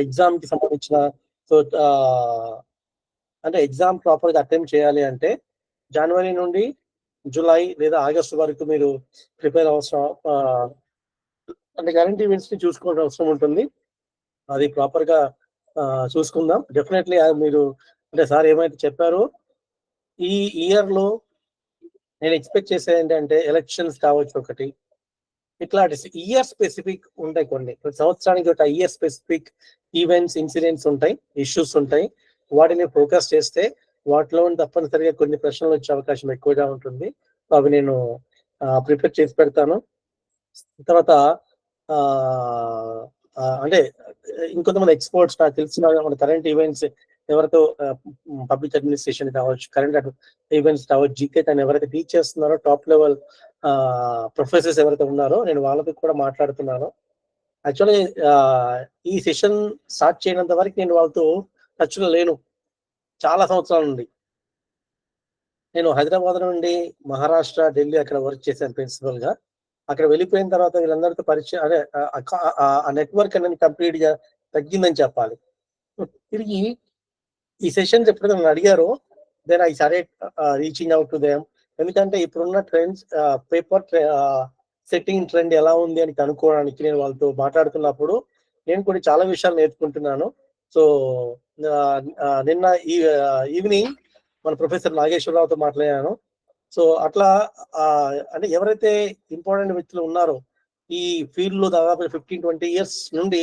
Exam కి సంబంధించిన so అంటే ఎగ్జామ్ ప్రాపర్ గా అటెంప్ట్ చేయాలి అంటే జనవరి నుండి జూలై లేదా ఆగస్టు వరకు మీరు ప్రిపేర్ అవసరం అంటే కరెంట్ ఈవెంట్స్ ని చూసుకోవాల్సిన అవసరం ఉంటుంది. అది ప్రాపర్ గా చూసుకుందాం. డెఫినెట్లీ మీరు అంటే సార్ ఏమైతే చెప్పారో ఈ ఇయర్ లో నేను ఎక్స్పెక్ట్ చేసేది ఏంటంటే ఎలక్షన్స్ కావచ్చు ఒకటి, ఇట్లాంటి ఇయర్ స్పెసిఫిక్ ఉంటాయి కొన్ని సంవత్సరానికి ఒక ఇయర్ స్పెసిఫిక్ ఈవెంట్స్ ఇన్సిడెంట్స్ ఉంటాయి, ఇష్యూస్ ఉంటాయి. వాటిని ఫోకస్ చేస్తే వాటిలో తప్పనిసరిగా కొన్ని ప్రశ్నలు వచ్చే అవకాశం ఎక్కువగా ఉంటుంది. అవి నేను ప్రిపేర్ చేసి పెడతాను. తర్వాత అంటే ఇంకొంతమంది ఎక్స్పర్ట్స్ నాకు తెలిసిన మన కరెంట్ ఈవెంట్స్ ఎవరితో పబ్లిక్ అడ్మినిస్ట్రేషన్ కావచ్చు, కరెంట్ ఈవెంట్స్ కావచ్చు, జీకే అని ఎవరైతే టీచ్ చేస్తున్నారో టాప్ లెవెల్ ప్రొఫెసర్స్ ఎవరైతే ఉన్నారో నేను వాళ్ళతో కూడా మాట్లాడుతున్నాను. యాక్చువల్లీ ఈ సెషన్ స్టార్ట్ చేయనంత వరకు నేను వాళ్ళతో టచ్లో లేను. చాలా సంవత్సరాల నుండి నేను హైదరాబాద్ నుండి మహారాష్ట్ర, ఢిల్లీ అక్కడ వర్క్ చేశాను ప్రిన్సిపల్ గా. అక్కడ వెళ్ళిపోయిన తర్వాత వీళ్ళందరితో పరిచయం అదే ఆ నెట్వర్క్ అనేది కంప్లీట్ గా తగ్గిందని చెప్పాలి. తిరిగి ఈ సెషన్స్ ఎప్పుడైతే నన్ను అడిగారో then I started reaching out to them. ఎందుకంటే ఇప్పుడున్న ట్రెండ్స్ పేపర్ సెట్టింగ్ ట్రెండ్ ఎలా ఉంది అని కనుక్కోవడానికి నేను వాళ్ళతో మాట్లాడుతున్నప్పుడు నేను కూడా చాలా విషయాలు నేర్చుకుంటున్నాను. సో నిన్న ఈవినింగ్ మన ప్రొఫెసర్ నాగేశ్వరరావుతో మాట్లాడాను. సో అట్లా అంటే ఎవరైతే ఇంపార్టెంట్ వ్యక్తులు ఉన్నారో ఈ ఫీల్డ్ లో దాదాపు 15-20 ఇయర్స్ నుండి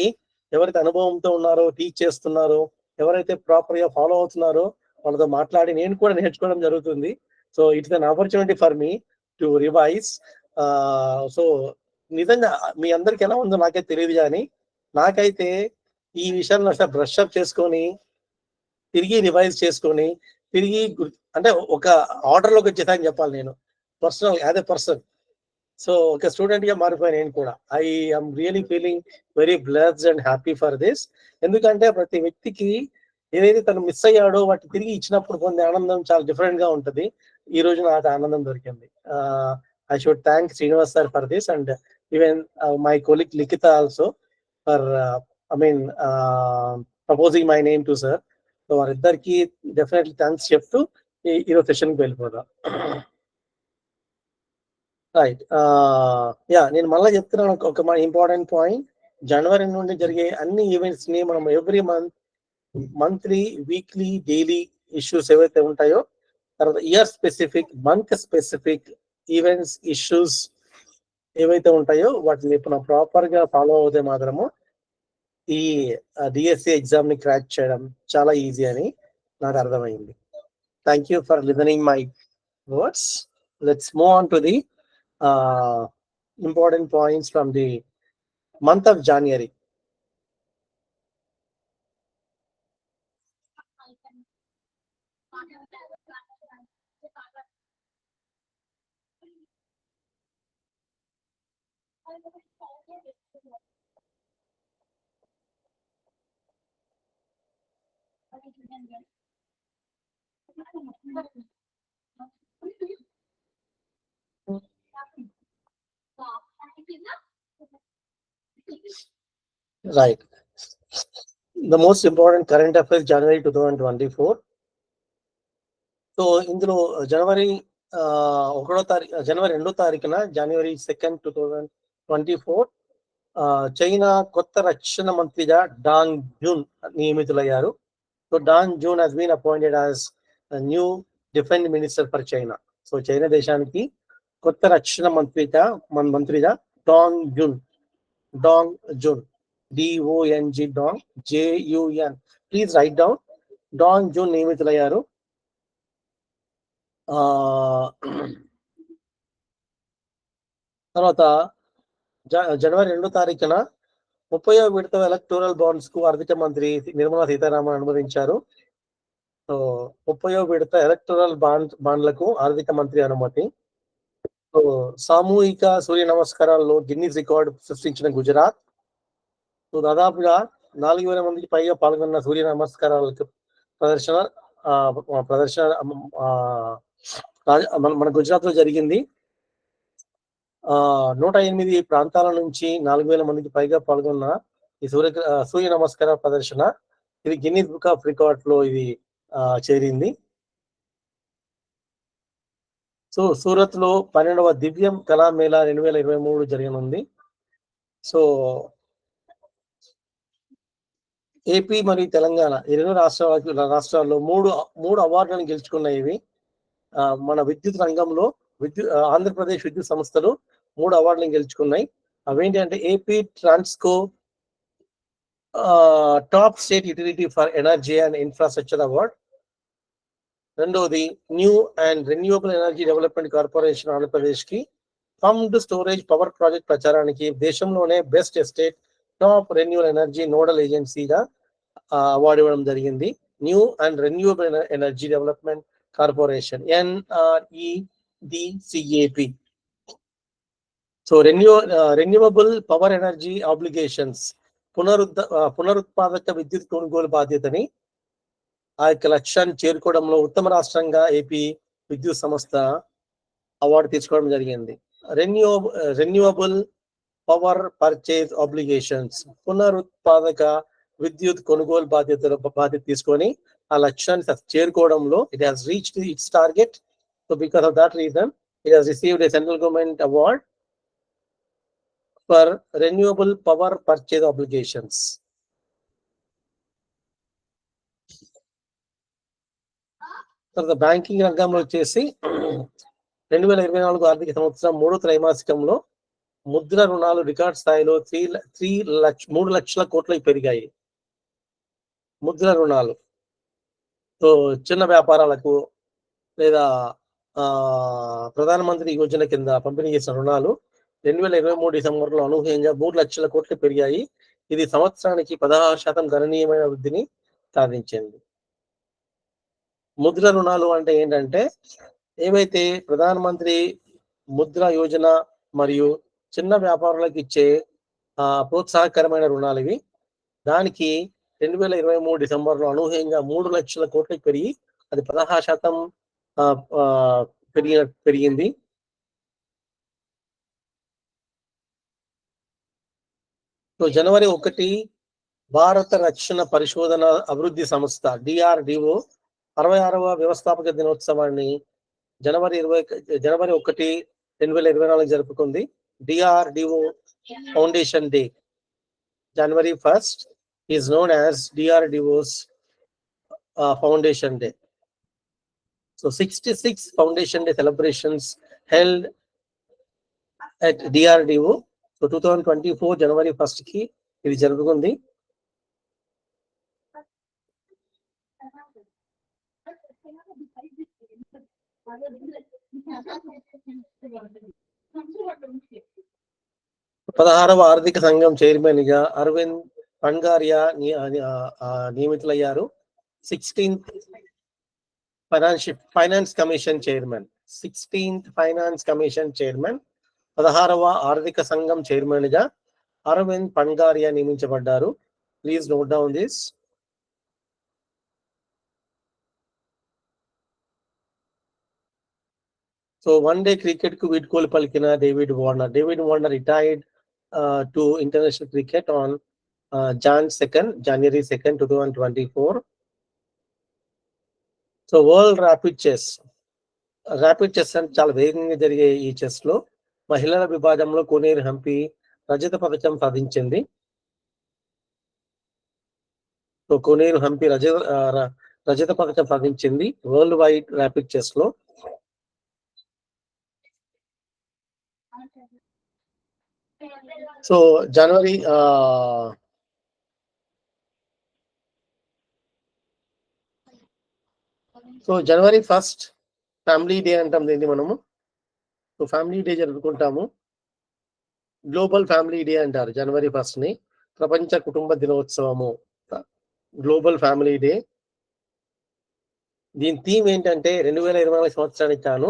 ఎవరైతే అనుభవంతో ఉన్నారో, టీచ్ చేస్తున్నారో, ఎవరైతే ప్రాపర్ గా ఫాలో అవుతున్నారో వాళ్ళతో మాట్లాడి నేను కూడా నేర్చుకోవడం జరుగుతుంది. So it's an opportunity for me to revise. So నిజంగా మీ అందరికి ఎలా ఉందో నాకైతే తెలియదు, కానీ నాకైతే ఈ విషయాన్ని అసలు బ్రష్ అప్ చేసుకొని తిరిగి రివైజ్ చేసుకొని తిరిగి అంటే ఒక ఆర్డర్ లోకి వచ్చేసాని చెప్పాలి. నేను personal as a person so ఒక స్టూడెంట్ గా మారిపోయాను నేను కూడా. I am really feeling very blessed and happy for this. ఎందుకంటే ప్రతి వ్యక్తికి ఏదైతే తను మిస్ అయ్యాడో వాటి తిరిగి ఇచ్చినప్పుడు పొందే ఆనందం చాలా డిఫరెంట్ గా ఉంటుంది. ఈ రోజు నాకు ఆనందం దొరికింది. I should thank Srinivas sir for this and even my colleague Likhitha also for proposing my name to sir. So వారిద్దరికి డెఫినెట్లీ థ్యాంక్స్ చెప్తూ ఈరోజు సెషన్కి వెళ్ళిపోదాం. రైట్. నేను మళ్ళీ చెప్తున్నాను ఒక ఇంపార్టెంట్ పాయింట్. జనవరి నుండి జరిగే అన్ని ఈవెంట్స్ ని మనం every monthly, weekly, daily issues ఏవైతే ఉంటాయో, తర్వాత year specific, month specific events, issues ఏవైతే ఉంటాయో వాటిని ఇప్పుడు ప్రాపర్ గా ఫాలో అవుతే మాత్రము ఈ డిఎస్సి ఎగ్జామ్ ని క్రాక్ చేయడం చాలా ఈజీ అని నాకు అర్థమైంది. Thank you for listening my words. Let's move on to the important points from the month of January. Right. The most important current affairs January 2024. So ఇందులో జనవరి 2వ తారీఖున జనవరి 2nd 2024 చైనా కొత్త రక్షణ మంత్రిగా డాంగ్ జూన్ నియమితులయ్యారు. So dong June has been appointed as a new defense minister for China. So China దేశానికి కొత్త రక్షణ మంత్రిగా dong June DONG dong JUN please right down. Dong June నియమితులయ్యారు. తర్వాత జనవరి 2వ తారీఖున 30వ విడత ఎలక్టోరల్ బాండ్స్ కు ఆర్థిక మంత్రి నిర్మలా సీతారామన్ అనుమతించారు. సో 30వ విడత ఎలక్టోరల్ బాండ్లకు ఆర్థిక మంత్రి అనుమతి. సో సామూహిక సూర్య నమస్కారాల్లో గిన్నిస్ రికార్డు సృష్టించిన గుజరాత్. సో దాదాపుగా 4,000 మందికి పైగా పాల్గొన్న సూర్య నమస్కారాలకు ప్రదర్శన మన గుజరాత్ లో జరిగింది. 108 ప్రాంతాల నుంచి 4,000 మందికి పైగా పాల్గొన్న ఈ సూర్య నమస్కార ప్రదర్శన ఇది గిన్నీస్ బుక్ ఆఫ్ రికార్డ్ లో ఇది చేరింది. సో సూరత్ లో 12వ దివ్యం కళామేళా 2023 జరగనుంది. సో ఏపీ మరియు తెలంగాణ ఈ రెండు రాష్ట్రాల్లో మూడు అవార్డులను గెలుచుకున్నాయి. ఇవి మన విద్యుత్ రంగంలో ఆంధ్రప్రదేశ్ విద్యుత్ సంస్థలు 3 అవార్డులను గెలుచుకున్నాయి. అవేంటి అంటే AP Transco top state utility for energy and infrastructure award. రెండవది new and renewable energy development corporation Andhra Pradesh కి పంప్డ్ స్టోరేజ్ పవర్ ప్రాజెక్ట్ ప్రచారానికి దేశంలోనే best estate top renewal energy nodal ఏజెన్సీగా అవార్డు ఇవ్వడం జరిగింది. New and renewable energy development corporation NREDCAP. So renewable power energy obligations పునరుత్పాదక విద్యుత్ కొనుగోలు బాధ్యతని ఆ యొక్క లక్ష్యాన్ని చేరుకోవడంలో ఉత్తమ రాష్ట్రంగా ఏపీ విద్యుత్ సంస్థ అవార్డు తీసుకోవడం జరిగింది. రెన్యూవబుల్ పవర్ పర్చేజ్ ఆబ్లిగేషన్స్ పునరుత్పాదక విద్యుత్ కొనుగోలు బాధ్యత తీసుకొని ఆ లక్ష్యాన్ని చేరుకోవడంలో it has reached its target. So because of that reason it has received a central government award for renewable power purchase obligations. తర్వాత బ్యాంకింగ్ రంగంలో వచ్చేసి 2024 ఆర్థిక సంవత్సరం 3వ త్రైమాసికంలో ముద్ర రుణాలు రికార్డ్ స్థాయిలో 3 లక్షల కోట్లకు పెరిగాయి. ముద్ర రుణాలు సో చిన్న వ్యాపారాలకు లేదా ప్రధానమంత్రి యోజన కింద పంపిణీ చేసిన రుణాలు 2023 డిసెంబర్లో అనూహ్యంగా 3 లక్షల కోట్లు పెరిగాయి. ఇది సంవత్సరానికి 16% గణనీయమైన వృద్ధిని సాధించింది. ముద్ర రుణాలు అంటే ఏంటంటే ఏవైతే ప్రధానమంత్రి ముద్ర యోజన మరియు చిన్న వ్యాపారులకు ఇచ్చే ప్రోత్సాహకరమైన రుణాలు ఇవి. దానికి 2023 డిసెంబర్లో అనూహ్యంగా 3 లక్షల కోట్లకు పెరిగి అది 16% పెరిగింది. సో జనవరి 1 భారత రక్షణ పరిశోధన అభివృద్ధి సంస్థ DRDO 66వ వ్యవస్థాపక దినోత్సవాన్ని జనవరి 1, 2024 జరుపుకుంది. DRDO foundation day January 1st is known as DRDO's Foundation Day. So 66 Foundation Day celebrations held at DRDO. So 2024 January 1st కి ఇది జరుగుతుంది. పదహారవ ఆర్థిక సంఘం చైర్మన్ గా అరవింద్ పంగారియా నియమితులయ్యారు. 16th ఫైనాన్స్ కమిషన్ చైర్మన్ 16వ ఆర్థిక సంఘం చైర్మన్ గా అరవింద్ పంగారియా నియమించబడ్డారు. Please note down this. So one day cricket కు వీడ్కోలు పలికిన David Warner retired to international cricket on January 2nd, 2024. సో వరల్డ్ ర్యాపిడ్ చెస్ అంటే చాలా వేగంగా జరిగే ఈ చెస్ లో మహిళల విభాగంలో కోనేరు హంపి రజత పథకం సాధించింది. సో కోనేరు హంపి రజత పథకం సాధించింది వరల్డ్ వైడ్ ర్యాపిడ్ చెస్ లో. సో జనవరి 1st ఫ్యామిలీ డే అంటాం దీన్ని మనము. సో ఫ్యామిలీ డే జరుపుకుంటాము. గ్లోబల్ ఫ్యామిలీ డే అంటారు January 1st ని. ప్రపంచ కుటుంబ దినోత్సవము గ్లోబల్ ఫ్యామిలీ డే. దీని థీమ్ ఏంటంటే 2024 సంవత్సరానికి తాను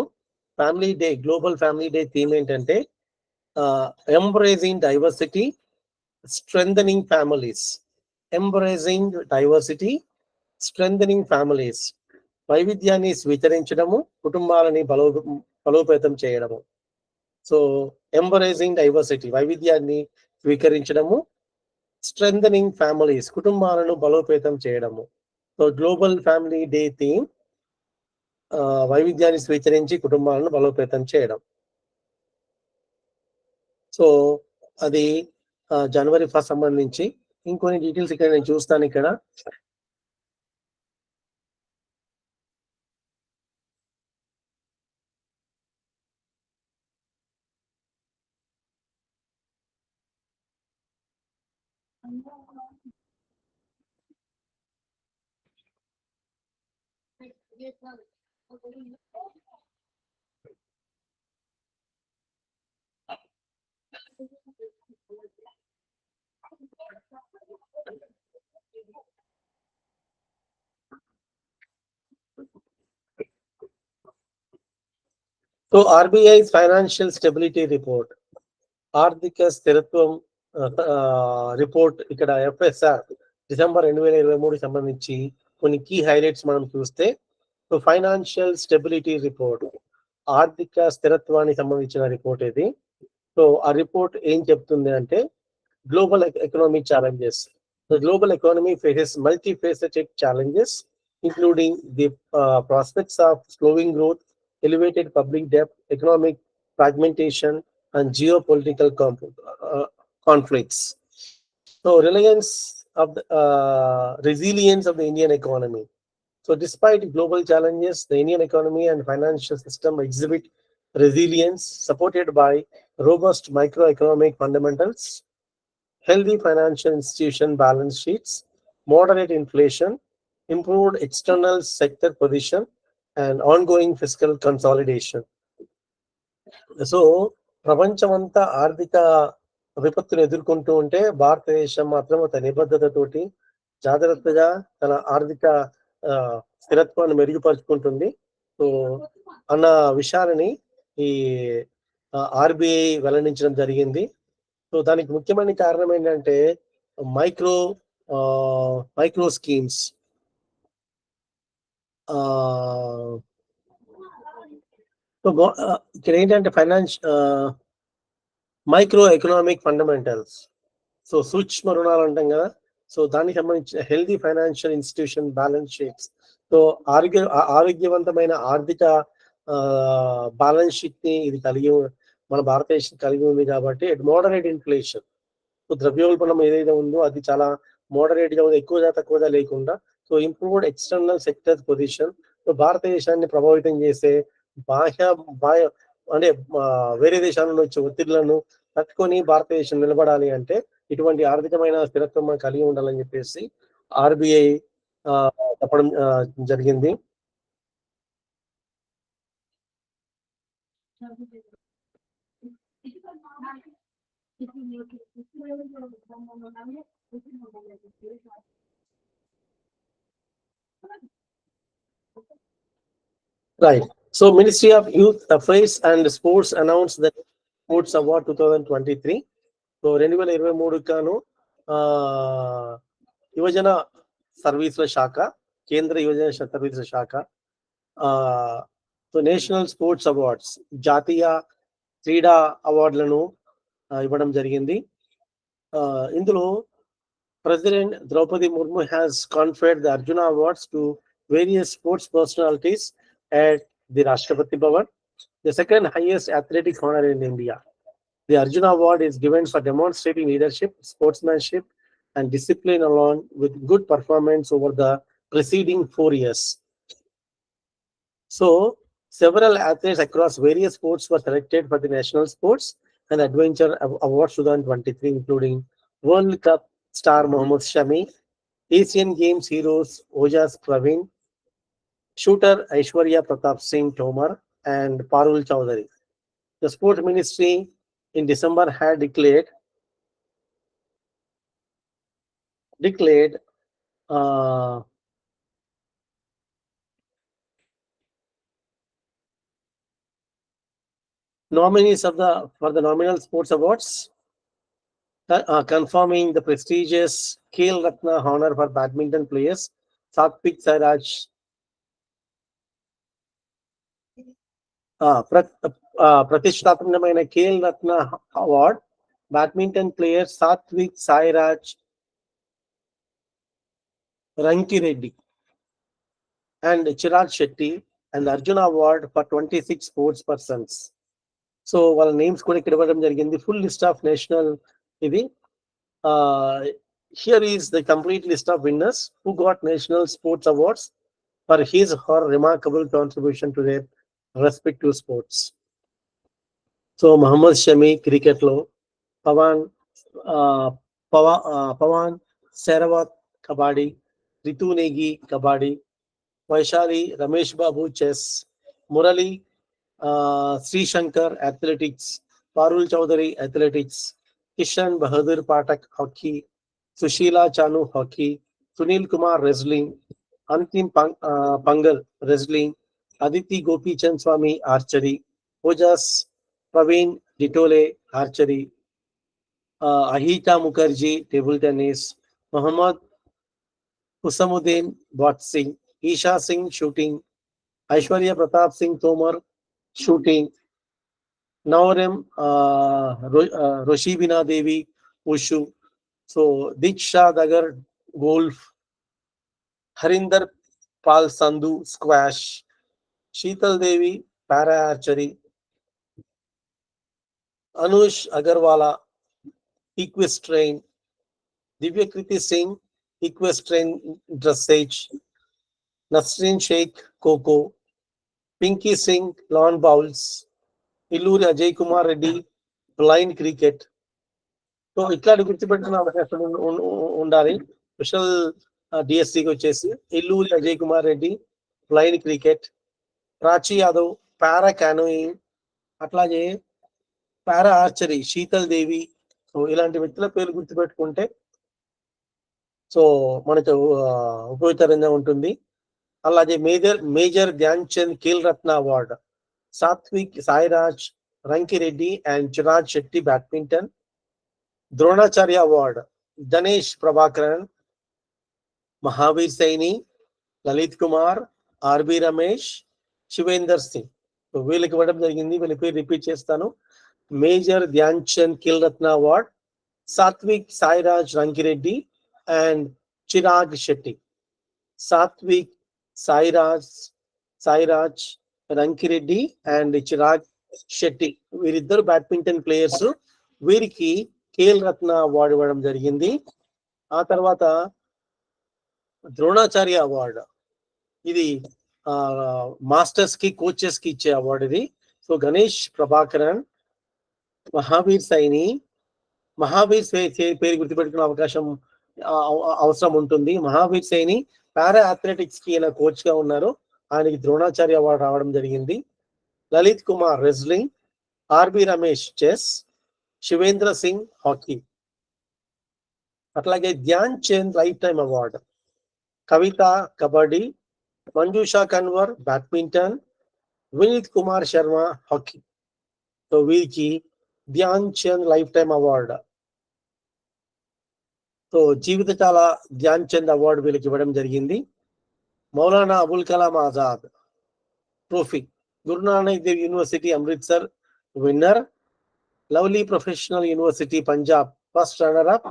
గ్లోబల్ ఫ్యామిలీ డే థీమ్ ఏంటంటే ఎంబ్రేసింగ్ డైవర్సిటీ స్ట్రెంథనింగ్ ఫ్యామిలీస్. వైవిధ్యాన్ని స్వీకరించడము, కుటుంబాలని బలోపేతం చేయడము. సో ఎంబ్రేసింగ్ డైవర్సిటీ వైవిధ్యాన్ని స్వీకరించడము, స్ట్రెంథనింగ్ ఫ్యామిలీస్, కుటుంబాలను బలోపేతం చేయడము. So global family day theme వైవిధ్యాన్ని స్వీకరించి కుటుంబాలను బలోపేతం చేయడం. సో అది జనవరి 1 సంబంధించి. ఇంకొన్ని డీటెయిల్స్ ఇక్కడ నేను చూస్తాను ఇక్కడ. So RBI financial stability report, ఆర్థిక స్థిరత్వం రిపోర్ట్ ఇక్కడ ఎఫ్ఎస్ఆర్ డిసెంబర్ 2023 సంబంధించి కొన్ని కీ హైలైట్స్ మనం చూస్తే, సో ఫైనాన్షియల్ స్టెబిలిటీ రిపోర్ట్, ఆర్థిక స్థిరత్వానికి సంబంధించిన రిపోర్ట్ ఇది. సో ఆ రిపోర్ట్ ఏం చెప్తుంది అంటే, global economy challenges. The global economy faces multifaceted challenges, including the prospects of slowing growth, elevated public debt, economic fragmentation, and geopolitical conflicts. So, resilience of the Indian economy. So, despite global challenges, the Indian economy and financial system exhibit resilience, supported by robust microeconomic fundamentals, healthy financial institution balance sheets, moderate inflation, improved external sector position, and ongoing fiscal consolidation. So ప్రపంచమంతా ఆర్థిక విపత్తులు ఎదుర్కొంటూ ఉంటే భారతదేశం మాత్రం తన నిబద్ధతతోటి జాగ్రత్తగా తన ఆర్థిక స్థిరత్వాన్ని మెరుగుపరుచుకుంటుంది. సో అన్న విషయాలని ఈ ఆర్బీఐ వెల్లడించడం జరిగింది. సో దానికి ముఖ్యమైన కారణం ఏంటంటే మైక్రో స్కీమ్స్, ఇక్కడ ఏంటంటే మైక్రో ఎకనామిక్ ఫండమెంటల్స్. సో సూక్ష్మ రుణాలు అంటాం కదా, సో దానికి సంబంధించిన healthy financial institution balance sheets. So ఆరోగ్యవంతమైన ఆర్థిక బ్యాలెన్స్ షీట్ ని ఇది మన భారతదేశం కలిగి ఉంది కాబట్టి మోడరేట్ ఇన్ఫ్లేషన్. సో ద్రవ్యోల్బణం ఏదైతే ఉందో అది చాలా మోడరేట్ గా ఉంది, ఎక్కువగా తక్కువగా లేకుండా. So improved external sector position. So భారతదేశాన్ని ప్రభావితం చేసే బాహ్య అంటే వేరే దేశాల నుంచి వచ్చే ఒత్తిళ్లను తట్టుకొని భారతదేశం నిలబడాలి అంటే ఇటువంటి ఆర్థికమైన స్థిరత్వం కలిగి ఉండాలని చెప్పేసి ఆర్బీఐ చెప్పడం జరిగింది. Right. So Ministry of Youth Affairs and Sports announced the Sports Award 2023. So 2023 గాను యువజన సర్వీసుల శాఖ, కేంద్ర యువజన సర్వీసుల శాఖ సో నేషనల్ స్పోర్ట్స్ అవార్డ్స్, జాతీయ క్రీడా అవార్డులను ఇవ్వడం జరిగింది. ఇందులో President Draupadi Murmu has conferred the Arjuna Awards to various sports personalities at the Rashtrapati Bhavan, the second highest athletic honor in India. The Arjuna Award is given for demonstrating leadership, sportsmanship, and discipline along with good performance over the preceding 4 years. So, several athletes across various sports were selected for the National Sports and Adventure Awards 2023, including World Cup star Mohammad Shami, Asian Games heroes Ojas Praveen, shooter Aishwarya Pratap Singh Tomar, and Parul Chowdhury. The Sports Ministry in December had declared nominees for the nominal sports awards, confirming the prestigious Khel Ratna honor for badminton players Satvik Sairaj, ప్రతిష్టాత్మకమైన Khel Ratna award badminton player Satvik Sairaj Ranki Reddy and Chirag Shetty and the Arjuna Award for 26 sports persons. So వాళ్ళ names కూడా ఇక్కడ ఇవ్వడం జరిగింది. Full list of national ఇది. Here is the complete list of winners who got national sports awards for his or her remarkable contribution to their respective sports. So Mohammad Shami cricket lo, Pawan Sehrawat kabaddi, Ritu Negi kabaddi, Vaishali Ramesh Babu chess, Murali Sri Shankar athletics, Parul Chaudhary athletics, Kishan Bahadur Patak hockey, Sushila Chanu hockey, Sunil Kumar wrestling, Antim Pangal wrestling, Aditi Gopi Chand Swami archery, Ojas Praveen Ditole archery, Ahita Mukherjee table tennis, Muhammad Husamuddin boxing, Isha Singh shooting, Aishwarya Pratap Singh Tomar shooting, Naurem Roshibina Devi Wushu, so Diksha Dagar golf, Harinder Pal Sandhu squash, Sheetal Devi para archery, Anush Agarwala equestrian, Divyakriti Singh equestrian dressage, Nasreen Sheikh Coco, Pinky Singh lawn bowls, Illuri Ajay Kumar Reddy blind cricket. So ఇట్లాంటి గుర్తుపెట్టుకున్న అవకాశం ఉండాలి. Special డిఎస్సికి వచ్చేసి Illuri Ajay Kumar Reddy blind cricket, Prachi Yadav para canoeing, అట్లాగే para archery Sheetal Devi. So ఇలాంటి వ్యక్తుల పేర్లు గుర్తుపెట్టుకుంటే సో మనకు ఉపయోగకరంగా ఉంటుంది. అలాగే major Dhyan Chand Khel Ratna award, Satvik Sairaj Rankireddy and Chirag Shetty badminton, Dronacharya award Ganesh Prabhakaran, Mahavir Saini, Lalit Kumar, RB Ramesh, Shivender Singh. వీళ్ళకి ఇవ్వడం జరిగింది. వీళ్ళ పేరు రిపీట్ చేస్తాను. Major Dhyan Chand Khel Ratna award, Satvik Sairaj Rankireddy and Chirag Shetty. Satwik Sairaj Rankireddy and Chirag Shetty వీరిద్దరు బ్యాడ్మింటన్ ప్లేయర్స్. వీరికి ఖేల్ రత్న అవార్డు ఇవ్వడం జరిగింది. ఆ తర్వాత ద్రోణాచార్య అవార్డు, ఇది మాస్టర్స్ కి కోచెస్ కి ఇచ్చే అవార్డు ఇది. సో గణేష్ ప్రభాకరన్, మహావీర్ సైని, మహావీర్ పేరు గుర్తుపెట్టుకునే అవకాశం అవసరం ఉంటుంది. మహావీర్ సైని పారా అథ్లెటిక్స్ కి ఈయన కోచ్ గా ఉన్నారు. ఆయనకి ద్రోణాచార్య అవార్డు రావడం జరిగింది. Lalit Kumar wrestling, RB Ramesh chess, Shivendra Singh hockey. అట్లాగే Dhyan Chand lifetime award, Kavita kabaddi, Manjusha Kanwar badminton, Vineet Kumar Sharma hockey. So వీరికి Dhyan Chand lifetime award, so జీవితకాల ధ్యాన్ చంద్ అవార్డు వీళ్ళకి ఇవ్వడం జరిగింది. Maulana Abul Kalam Azad trophy, Guru Nanak Dev university Amritsar winner, Lovely Professional University Punjab first runner up,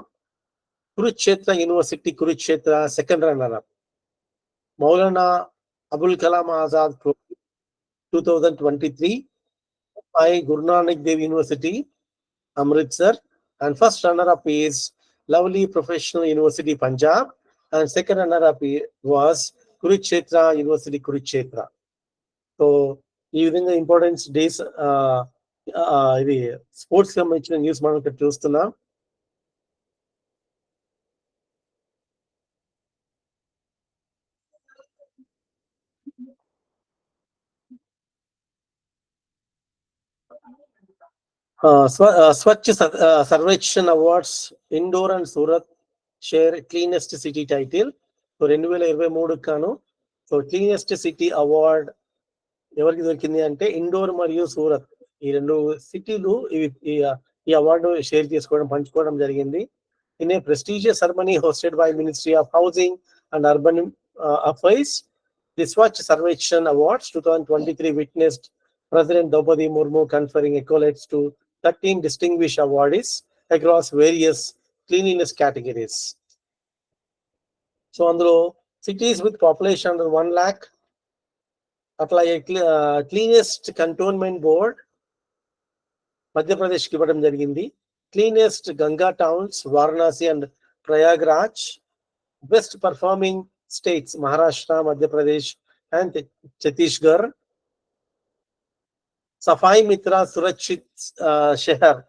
Kurukshetra university Kurukshetra second runner up. Maulana Abul Kalam Azad trophy 2023 by Guru Nanak Dev University Amritsar, and first runner up is Lovely Professional University Punjab and second runner up was Kurukshetra University Kurukshetra. So ఈ విధంగా importance days ఇది sports సంబంధించిన news మనం ఇక్కడ చూస్తున్నాం. Swachh Survekshan awards Indore and Surat share cleanest city title. So 2023 కాను so cleanest city award ఎవరికి దొరికింది అంటే ఇండోర్ మరియు సూరత్, ఈ రెండు సిటీలు ఈ అవార్డు షేర్ చేసుకోవడం పంచుకోవడం జరిగింది. In a prestigious ceremony hosted by ministry of housing and urban affairs, the Swachh Survekshan awards 2023 witnessed President Draupadi Murmu conferring accolades to 13 distinguished awardees across various cleanliness categories. So అందులో cities with population under 1 lakh apply a cleanest cantonment board మధ్యప్రదేశ్కి ఇవ్వడం జరిగింది. Cleanest Ganga towns Varanasi and Prayagraj. Best performing states Maharashtra, Madhya Pradesh and Chhattisgarh. Safai Mitra Surakshit షహర్.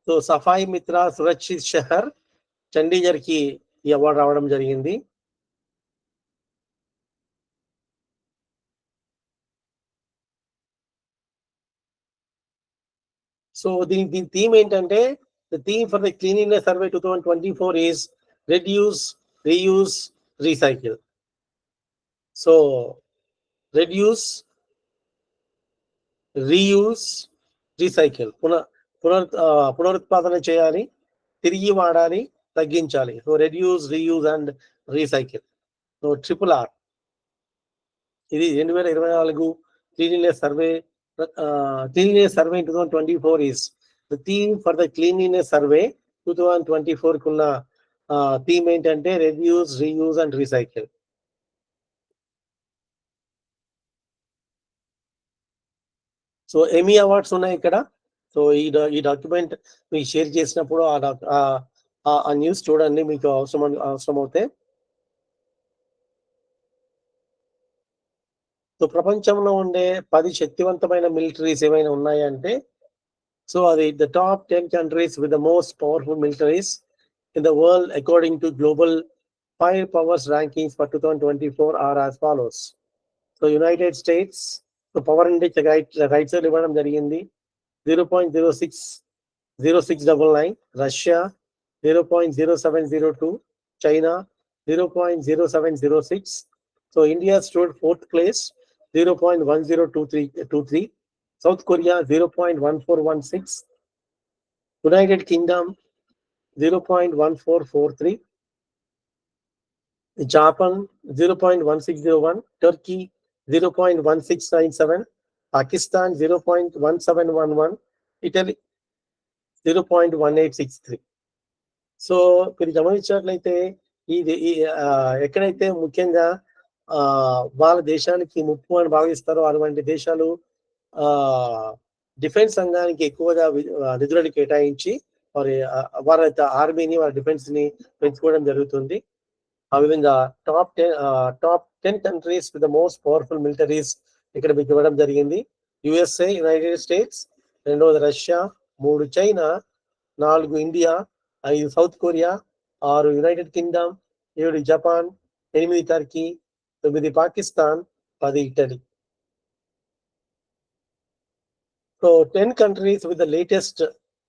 So సఫాయి మిత్ర సురక్షిత్ షహర్ చండీగఢ్ కి ఈ award రావడం జరిగింది. So దీని theme ఏంటంటే, the theme for the cleanliness survey 2024 is reduce, reuse, recycle. So reduce, reuse, recycle, పునరుత్పాదన చేయాలి, తిరిగి వాడాలి, తగ్గించాలి. So reduce, reuse and recycle. So RRR. ఇది 2024 cleanliness survey. Cleanliness survey in 2024 is the theme for the cleanliness survey 2024 కున్న theme ఏంటంటే reduce, reuse and recycle. So ఎమీ awards ఉన్నాయి ఇక్కడ. సో ఈ డాక్యుమెంట్ మీకు షేర్ చేసినప్పుడు ఆ న్యూస్ చూడండి, మీకు అవసరం అవుతే. సో ప్రపంచంలో ఉండే 10 శక్తివంతమైన మిలిటరీస్ ఏమైనా ఉన్నాయంటే, సో అది the top 10 countries with the most powerful militaries in the world according to Global Fire Powers rankings for 2024 are as follows. So United States, so power index right side ఇవ్వడం జరిగింది 0.0699. Russia 0.0702. China 0.0706. So India stood 4th place 0.1023. South Korea 0.1416. United Kingdom 0.1443. Japan 0.1601. Turkey 0.1697. Pakistan 0.1711. Italy 0.1863. So మీరు గమనించినట్లయితే ఇది ఎక్కడైతే ముఖ్యంగా వాళ్ళ దేశానికి ముప్పు అని భావిస్తారో అటువంటి దేశాలు డిఫెన్స్ రంగానికి ఎక్కువగా నిధులను కేటాయించి వారి ఆర్మీని, వారి డిఫెన్స్ ని పెంచుకోవడం జరుగుతుంది. ఆ విధంగా top 10 countries with the most powerful militaries ఇక్కడ మీకు ఇవ్వడం జరిగింది. USA, యునైటెడ్ స్టేట్స్, 2వ Russia, 3 China, 4 India, 5 south Korea, 6 United Kingdom, 7 Japan, 8 Turkey, 9 Pakistan, 10 Italy. So 10 countries with the latest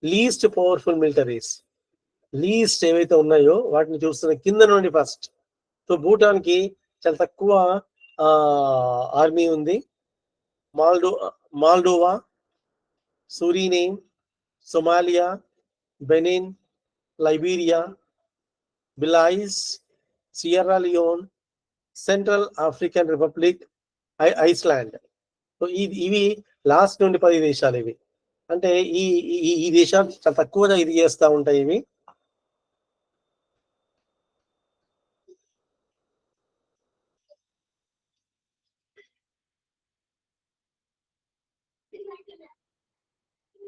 least powerful militaries. Least ఏవైతే ఉన్నాయో వాటిని చూస్తున్న కింద నుండి ఫస్ట్. సో భూటాన్ కి చాలా తక్కువ ఆర్మీ ఉంది. Moldova, Suriname, Somalia, Benin, Liberia, Belize, Sierra Leone, Central African Republic, Iceland. So ఇవి లాస్ట్ నుండి 10 దేశాలు. ఇవి అంటే ఈ దేశాలు చాలా తక్కువగా ఇది చేస్తూ ఉంటాయి. ఇవి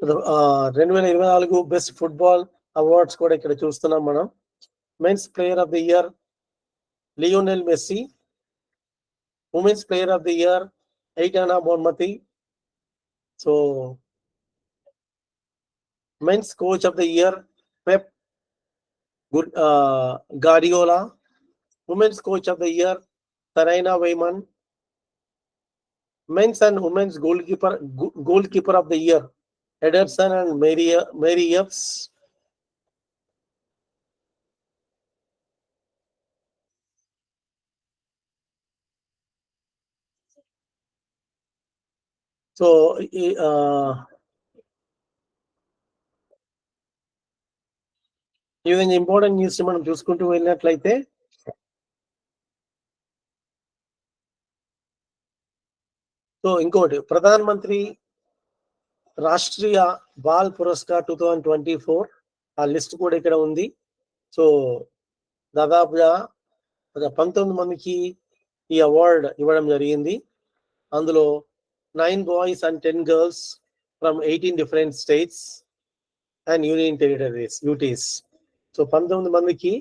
uh, 2024 బెస్ట్ ఫుట్బాల్ అవార్డ్స్ కూడా ఇక్కడ చూస్తున్నాం మనం. Men's player of the year Lionel Messi. Women's player of the year Aitana Bonmati. So men's coach of the year Pep Guardiola. Women's coach of the year Sarina Wiegman. Men's and women's goalkeeper of the year Ederson and Mary Epps. So ఈ విధంగా important news మనం చూసుకుంటూ వెళ్ళినట్లయితే, so ఇంకోటి Pradhan Mantri Rashtriya ball పురస్కార్ 2024 ఆ list కూడా ఇక్కడ ఉంది. సో దాదాపుగా 19 మందికి ఈ అవార్డు ఇవ్వడం జరిగింది. అందులో 9 boys and 10 girls from 18 different states and union territories UTs. So 19 మందికి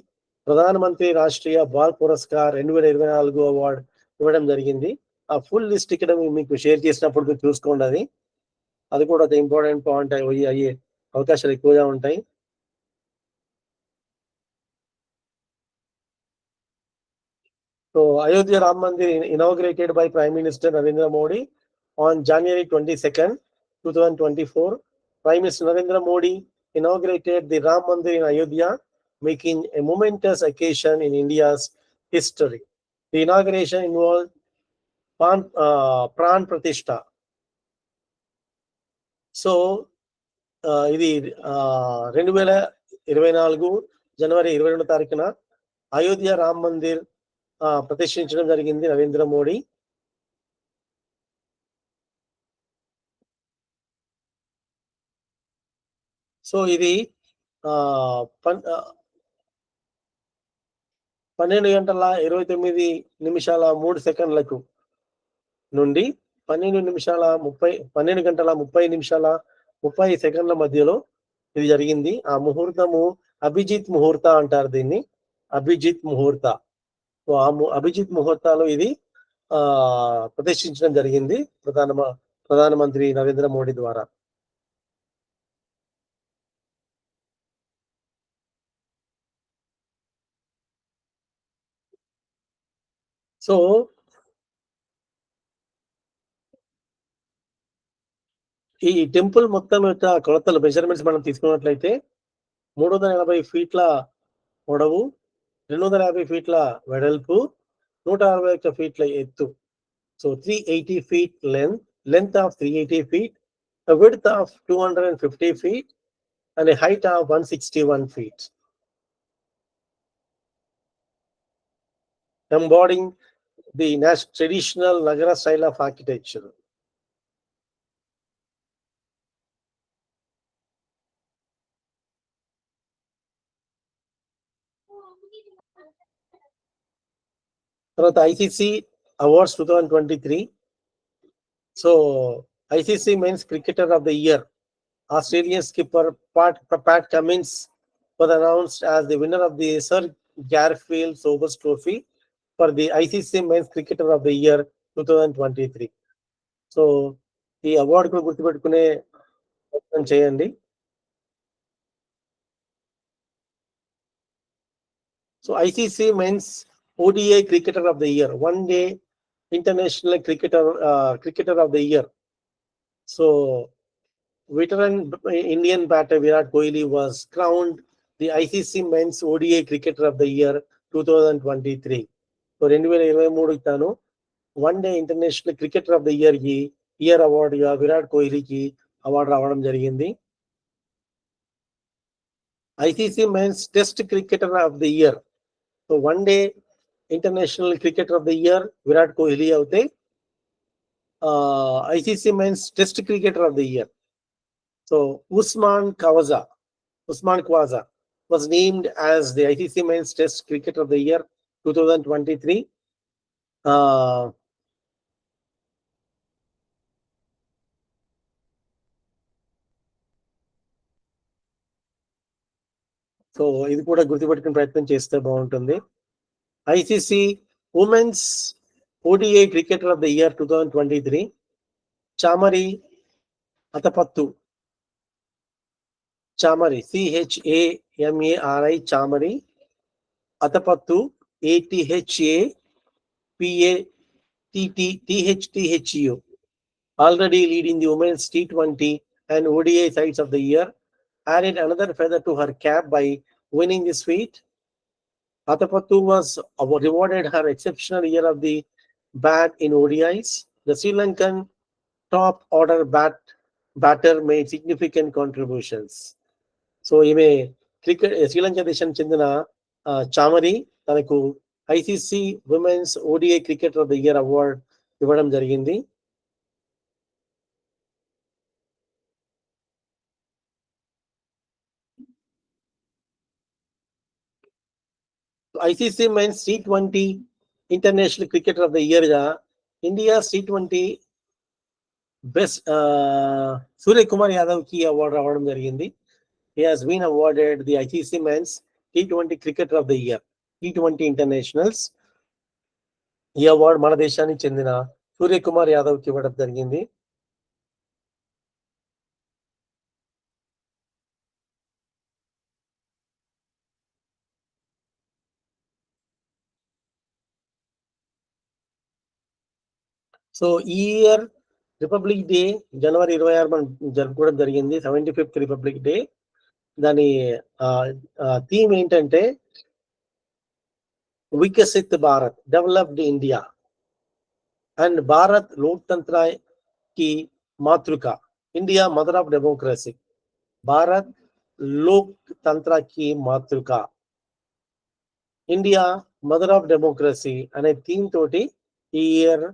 ప్రధానమంత్రి రాష్ట్రీయ బాల్ పురస్కార్ 2024 అవార్డు ఇవ్వడం జరిగింది. ఆ ఫుల్ లిస్ట్ ఇక్కడ మీకు షేర్ చేసినప్పుడు మీరు చూసుకోండి. అది కూడా ఒక ఇంపార్టెంట్ పాయింట్ అయ్యే అవకాశాలు ఎక్కువగా ఉంటాయి. So Ayodhya Ram Mandir inaugurated by prime minister Narendra Modi on January 22nd, 2024. Prime Minister Narendra Modi inaugurated the Ram Mandir in Ayodhya, making a momentous occasion in India's history. The inauguration involved Pran Pratishtha. So ఇది 2024 జనవరి 22 తారీఖున అయోధ్య రామ్ మందిర్ ప్రతిష్ఠించడం జరిగింది Narendra Modi. So ఇది 12:29:03 నుండి 12:30 మధ్యలో ఇది జరిగింది. ఆ ముహూర్తము అభిజిత్ ముహూర్త అంటారు దీన్ని, అభిజిత్ ముహూర్త. అభిజిత్ ముహూర్తాలో ఇది ప్రతిష్ఠించడం జరిగింది ప్రధానమంత్రి నరేంద్ర మోడీ ద్వారా. సో ఈ టెంపుల్ మొత్తం యొక్క కొలతలు మెజర్మెంట్స్ మనం తీసుకున్నట్లయితే 380 ఫీట్ల పొడవు, 250 ఫీట్ల వెడల్పు, 161 ఫీట్ల ఎత్తు. So 380 feet length of 380 feet, a width of 250 feet, and a height of 161 feet. Embodying the traditional Nagara style of architecture. తర్వాత ఐసీసీ అవార్డ్స్ 2023. సో ICC men's cricketer of the year Australian skipper Pat Cummins was announced as the winner of the Sir Garfield Sobers Trophy for the ICC Men's Cricketer of the Year 2023. So ఈ అవార్డు కూడా గుర్తుపెట్టుకునే ప్రయత్నం చేయండి. So ICC men's ODI Cricketer of the Year, One Day International Cricketer of the Year. So veteran Indian batter Virat Kohli was crowned the ICC Men's ODI Cricketer of the Year 2023. So 2023 తాను one day international cricketer of the year అవార్డుగా విరాట్ కోహ్లీకి award రావడం జరిగింది. ICC men's test cricketer of the year, so one day international cricketer of the year Virat Kohli అయితే ICC men's test cricketer of the year, so Usman Khawaja was named as the ICC Men's Test Cricketer of the Year 2023. So ఇది కూడా గుర్తుపెట్టుకునే ప్రయత్నం చేస్తే బాగుంటుంది. ICC women's ODI Cricketer of the Year 2023, Chamari Athapaththu, CHAMARI Chamari Athapaththu ATHAPATTHTHU, already leading the women's T20 and ODI sides of the year, added another feather to her cap by winning this feat. Athapattu was rewarded her exceptional year of the bat in ODIs. The Sri Lankan top order batter made significant contributions. So ఈమె శ్రీలంక దేశానికి చెందిన చామరి తనకు ICC women's ODI cricketer of the year award ఇవ్వడం జరిగింది. ICC men's T20 international cricketer of the year గా India T20 best Suryakumar Yadav కి award రావడం జరిగింది. He has been awarded the ICC Men's T20 Cricketer of the Year, T20 Internationals. ఈ award మన దేశానికి చెందిన సూర్యకుమార్ యాదవ్ కి ఇవ్వడం జరిగింది. సో ఈ ఇయర్ రిపబ్లిక్ డే జనవరి 26 మనం జరుపుకోవడం జరిగింది. 75th republic day. దాని థీమ్ ఏంటంటే Viksit Bharat, developed India and Bharat Loktantra ki మాతృక, India mother of democracy, Bharat Loktantra ki మాతృక, ఇండియా మదర్ ఆఫ్ డెమోక్రసీ అనే థీమ్ తోటి ఈ ఇయర్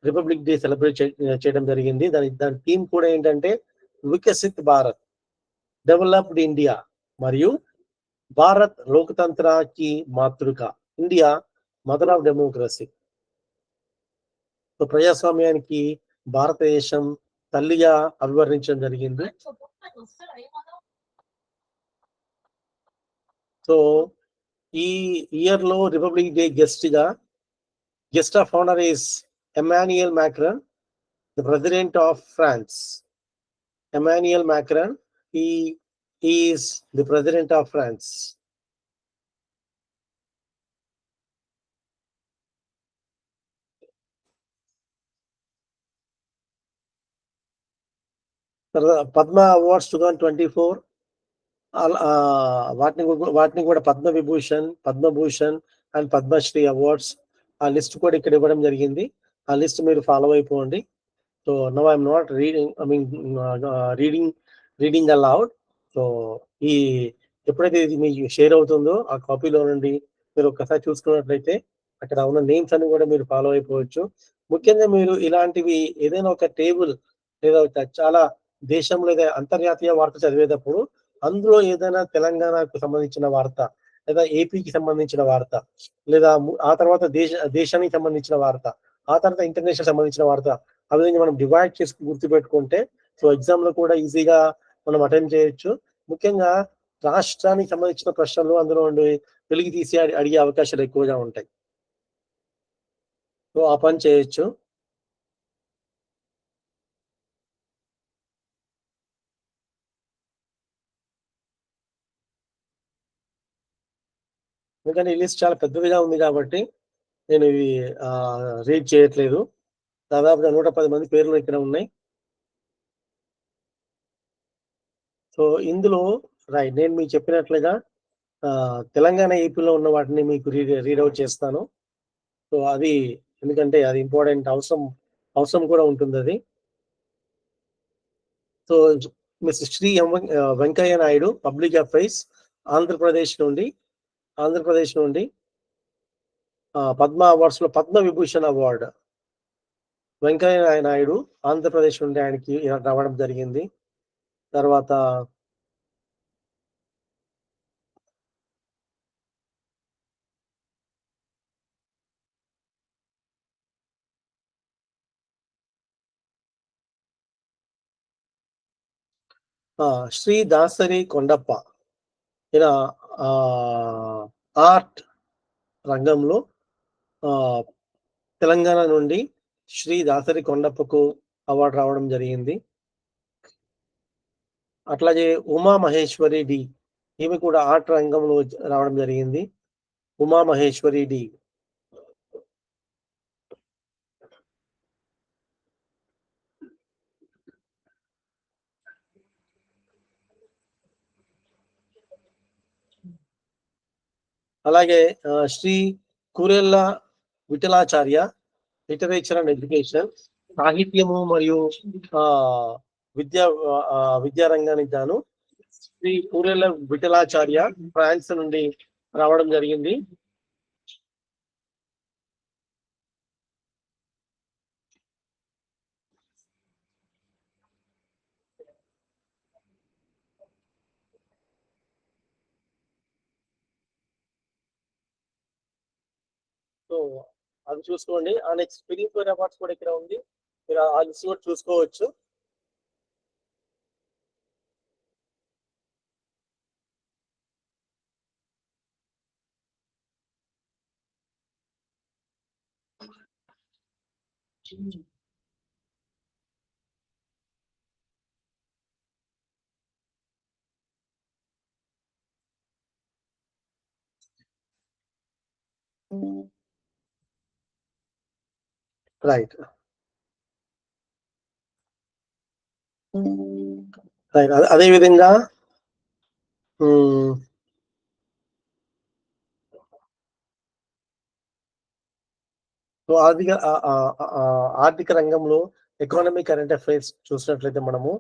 రిపబ్లిక్ డే సెలబ్రేట్ చేయడం జరిగింది. దాని థీమ్ కూడా ఏంటంటే వికసిత్ భారత్, డెవలప్డ్ ఇండియా మరియు భారత్ లోకతంత్ర కి మాతృక, India mother of democracy. So ప్రజాస్వామ్యానికి భారతదేశం తల్లిగా అభివర్ణించడం జరిగింది. సో ఈ ఇయర్ లో Republic Day guest of honour is Emmanuel Macron, the president of France. Emmanuel Macron, he is the president of France. Padma Awards 2024, వాటిని కూడా పద్మ విభూషణ్, పద్మభూషణ్ అండ్ పద్మశ్రీ అవార్డ్స్ ఆ లిస్ట్ కూడా ఇక్కడ ఇవ్వడం జరిగింది. ఆ లిస్ట్ మీరు ఫాలో అయిపోండి. So now I'm not reading allowed. So ఈ ఎప్పుడైతే ఇది మీకు షేర్ అవుతుందో ఆ కాపీలో నుండి మీరు ఒక్కసారి చూసుకున్నట్లయితే అక్కడ ఉన్న నేమ్స్ అన్ని కూడా మీరు ఫాలో అయిపోవచ్చు. ముఖ్యంగా మీరు ఇలాంటివి ఏదైనా ఒక టేబుల్ లేదా చాలా దేశంలో లేదా అంతర్జాతీయ వార్త చదివేటప్పుడు అందులో ఏదైనా తెలంగాణకు సంబంధించిన వార్త లేదా ఏపీకి సంబంధించిన వార్త లేదా ఆ తర్వాత దేశానికి సంబంధించిన వార్త, ఆ తర్వాత ఇంటర్నేషనల్ సంబంధించిన వార్త, ఆ విధంగా మనం డివైడ్ చేసి గుర్తుపెట్టుకుంటే సో ఎగ్జామ్ లో కూడా ఈజీగా మనం అటెండ్ చేయొచ్చు. ముఖ్యంగా రాష్ట్రానికి సంబంధించిన ప్రశ్నలు అందులో ఉండి వెలికి తీసి అడిగే అవకాశాలు ఎక్కువగా ఉంటాయి. సో ఆ పని చేయొచ్చు. ఎందుకంటే ఈ లిస్ట్ చాలా పెద్దదిగా ఉంది కాబట్టి నేను ఇవి రీడ్ చేయట్లేదు. దాదాపుగా 110 మంది పేర్లు ఇక్కడ ఉన్నాయి. సో ఇందులో నేను మీకు చెప్పినట్లుగా తెలంగాణ ఏపీలో ఉన్న వాటిని మీకు రీడౌట్ చేస్తాను. సో అది ఎందుకంటే అది ఇంపార్టెంట్, అవసరం కూడా ఉంటుంది అది. So mister Shri Venkaiah Naidu, public affairs, Andhra Pradesh నుండి పద్మ అవార్డ్స్ లో పద్మ విభూషణ్ అవార్డు వెంకయ్య నాయుడు ఆంధ్రప్రదేశ్ నుండి ఆయనకి రావడం జరిగింది. తర్వాత శ్రీ దాసరి కొండప్ప, ఈయన ఆర్ట్ రంగంలో తెలంగాణ నుండి శ్రీ దాసరి కొండప్పకు అవార్డు రావడం జరిగింది. అట్లాగే ఉమా మహేశ్వరి డి, ఈమె కూడా ఆర్ట్ రంగంలో రావడం జరిగింది. ఉమా మహేశ్వరి డి. అలాగే Shri Kurella Vithalacharya, literature and education, సాహిత్యము మరియు విద్యారంగానికి గాను శ్రీ కురెల్ల విఠలాచార్య ఫ్రాన్స్ నుండి రావడం జరిగింది. సో అది చూసుకోండి. ఆ నెక్స్ట్ ఫిలిం ఫేర్ అవార్డ్స్ కూడా ఇక్కడ ఉంది, మీరు ఆ లిస్ట్ కూడా చూసుకోవచ్చు. Right right. అదే విధంగా సో ఆర్థిక రంగంలో ఎకానమీ కరెంట్ అఫైర్స్ చూసినట్లయితే మనము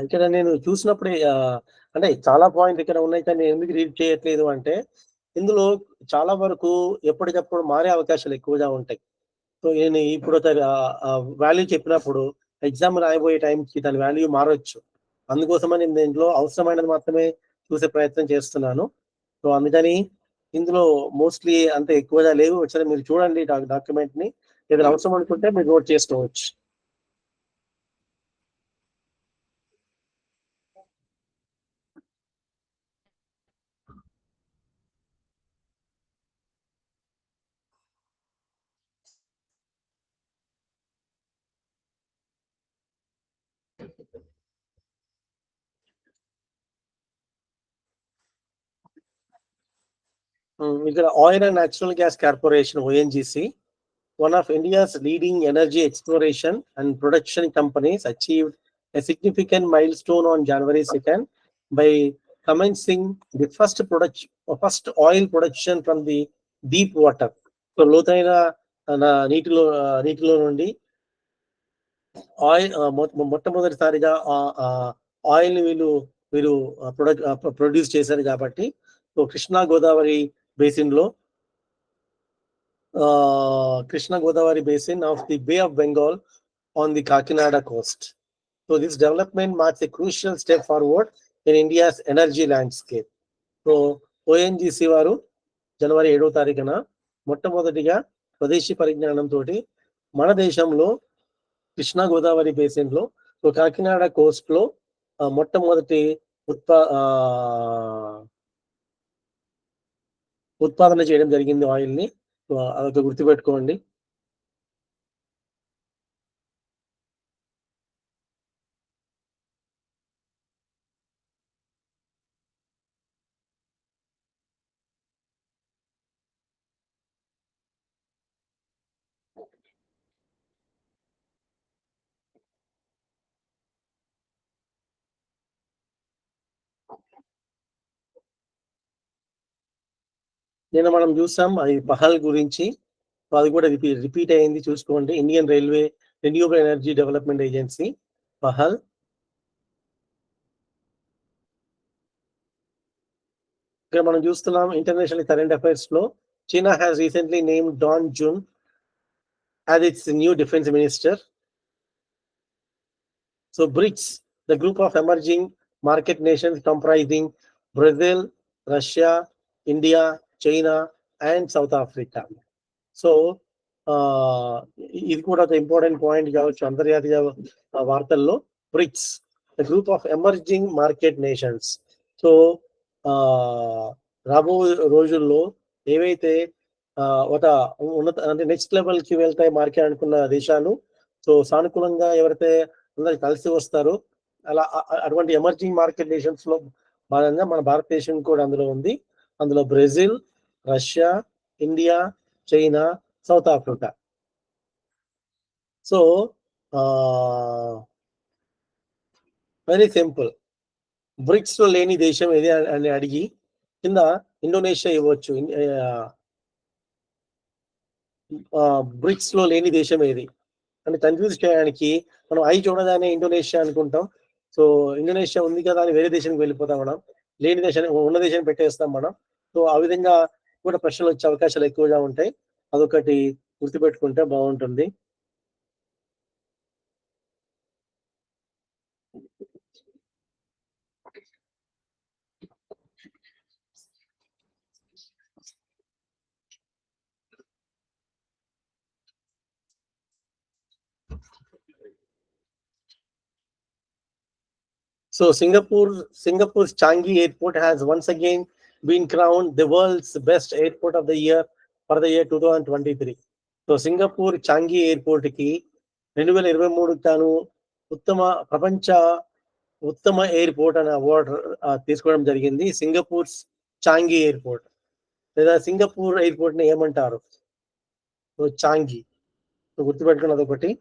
ఇక్కడ నేను చూసినప్పుడే అంటే చాలా పాయింట్ ఇక్కడ ఉన్నాయి, కానీ నేను ఎందుకు రీడ్ చేయట్లేదు అంటే ఇందులో చాలా వరకు ఎప్పటికప్పుడు మారే అవకాశాలు ఎక్కువగా ఉంటాయి. సో నేను ఇప్పుడు వాల్యూ చెప్పినప్పుడు ఎగ్జామ్ రాయబోయే టైంకి దాని వాల్యూ మారొచ్చు. అందుకోసమని నేను దీంట్లో అవసరమైనది మాత్రమే చూసే ప్రయత్నం చేస్తున్నాను. సో అందుకని ఇందులో మోస్ట్లీ అంత ఎక్కువగా లేవు. ఒకసారి మీరు చూడండి డాక్యుమెంట్ ని, ఏదైనా అవసరం అనుకుంటే మీరు నోట్ చేసుకోవచ్చు. ఇక్కడ oil and natural gas corporation ONGC, one of India's leading energy exploration and production companies, achieved a significant milestone on January 2nd by commencing the first oil production from the deep water. So లోతైన నీటిలో నుండి oil మొట్టమొదటిసారిగా oil వీళ్ళు వీరు produce చేశారు కాబట్టి, so Krishna Godavari basin లో Krishna Godavari basin of the Bay of Bengal on the Kakinada coast. So this development marks a crucial step forward in India's energy landscape. So ONGC వారు జనవరి 7వ తారీఖున మొట్టమొదటిగా స్వదేశీ పరిజ్ఞానంతో మన దేశంలో కృష్ణా గోదావరి బేసిన్ లో కాకినాడ కోస్ట్ లో మొట్టమొదటి ఉత్పాదన చేయడం జరిగింది ఆయిల్ ని. అదొక గుర్తుపెట్టుకోండి. నేను మనం చూసాం అది పహల్ గురించి, అది కూడా రిపీట్ అయింది చూసుకోండి. Indian railway renewable energy development agency Pahal. ఇక్కడ మనం చూస్తున్నాం ఇంటర్నేషనల్ కరెంట్ అఫైర్స్ లో China has recently named Dong Jun as its new defense minister. So BRICS, the group of emerging market nations comprising Brazil, Russia, India, China and South Africa. So ఇది కూడా ఒక important point కావచ్చు అంతర్జాతీయ వార్తల్లో. BRICS, the group of emerging market nations. So రాబో రోజుల్లో ఏవైతే ఒక ఉన్నత అంటే నెక్స్ట్ లెవెల్ కి వెళ్తాయి మార్కెట్ అనుకున్న దేశాలు, సో సానుకూలంగా ఎవరైతే అందరు కలిసి వస్తారో అలా అటువంటి ఎమర్జింగ్ మార్కెట్ నేషన్స్ లో భాగంగా మన భారతదేశం కూడా అందులో ఉంది. అందులో Brazil, Russia, India, China, South Africa. So very simple. BRICS లో లేని దేశం ఏది అని అడిగి కింద ఇండోనేషియా ఇవ్వచ్చు. బ్రిక్స్ లో లేని దేశం ఏది అని కన్ఫ్యూజ్ చేయడానికి మనం చూడగానే ఇండోనేషియా అనుకుంటాం. సో ఇండోనేషియా ఉంది కదా అని వేరే దేశానికి వెళ్ళిపోతాం మనం. లేని దేశాన్ని ఉన్న దేశాన్ని పెట్టేస్తాం మనం. సో ఆ విధంగా కూడా ప్రశ్నలు వచ్చే అవకాశాలు ఎక్కువగా ఉంటాయి. అదొకటి గుర్తుపెట్టుకుంటే బాగుంటుంది. So Singapore's Changi Airport has once again been crowned the world's best airport of the year for the year 2023. So Singapore Changi airport కి 2023 తాను ఉత్తమ ప్రపంచ ఉత్తమ ఎయిర్పోర్ట్ అనే అవార్డు తీసుకోవడం జరిగింది. సింగపూర్ చాంగి ఎయిర్పోర్ట్ లేదా సింగపూర్ ఎయిర్పోర్ట్ ని ఏమంటారు? సో చాంగి గుర్తుపెట్టుకున్నది ఒకటి.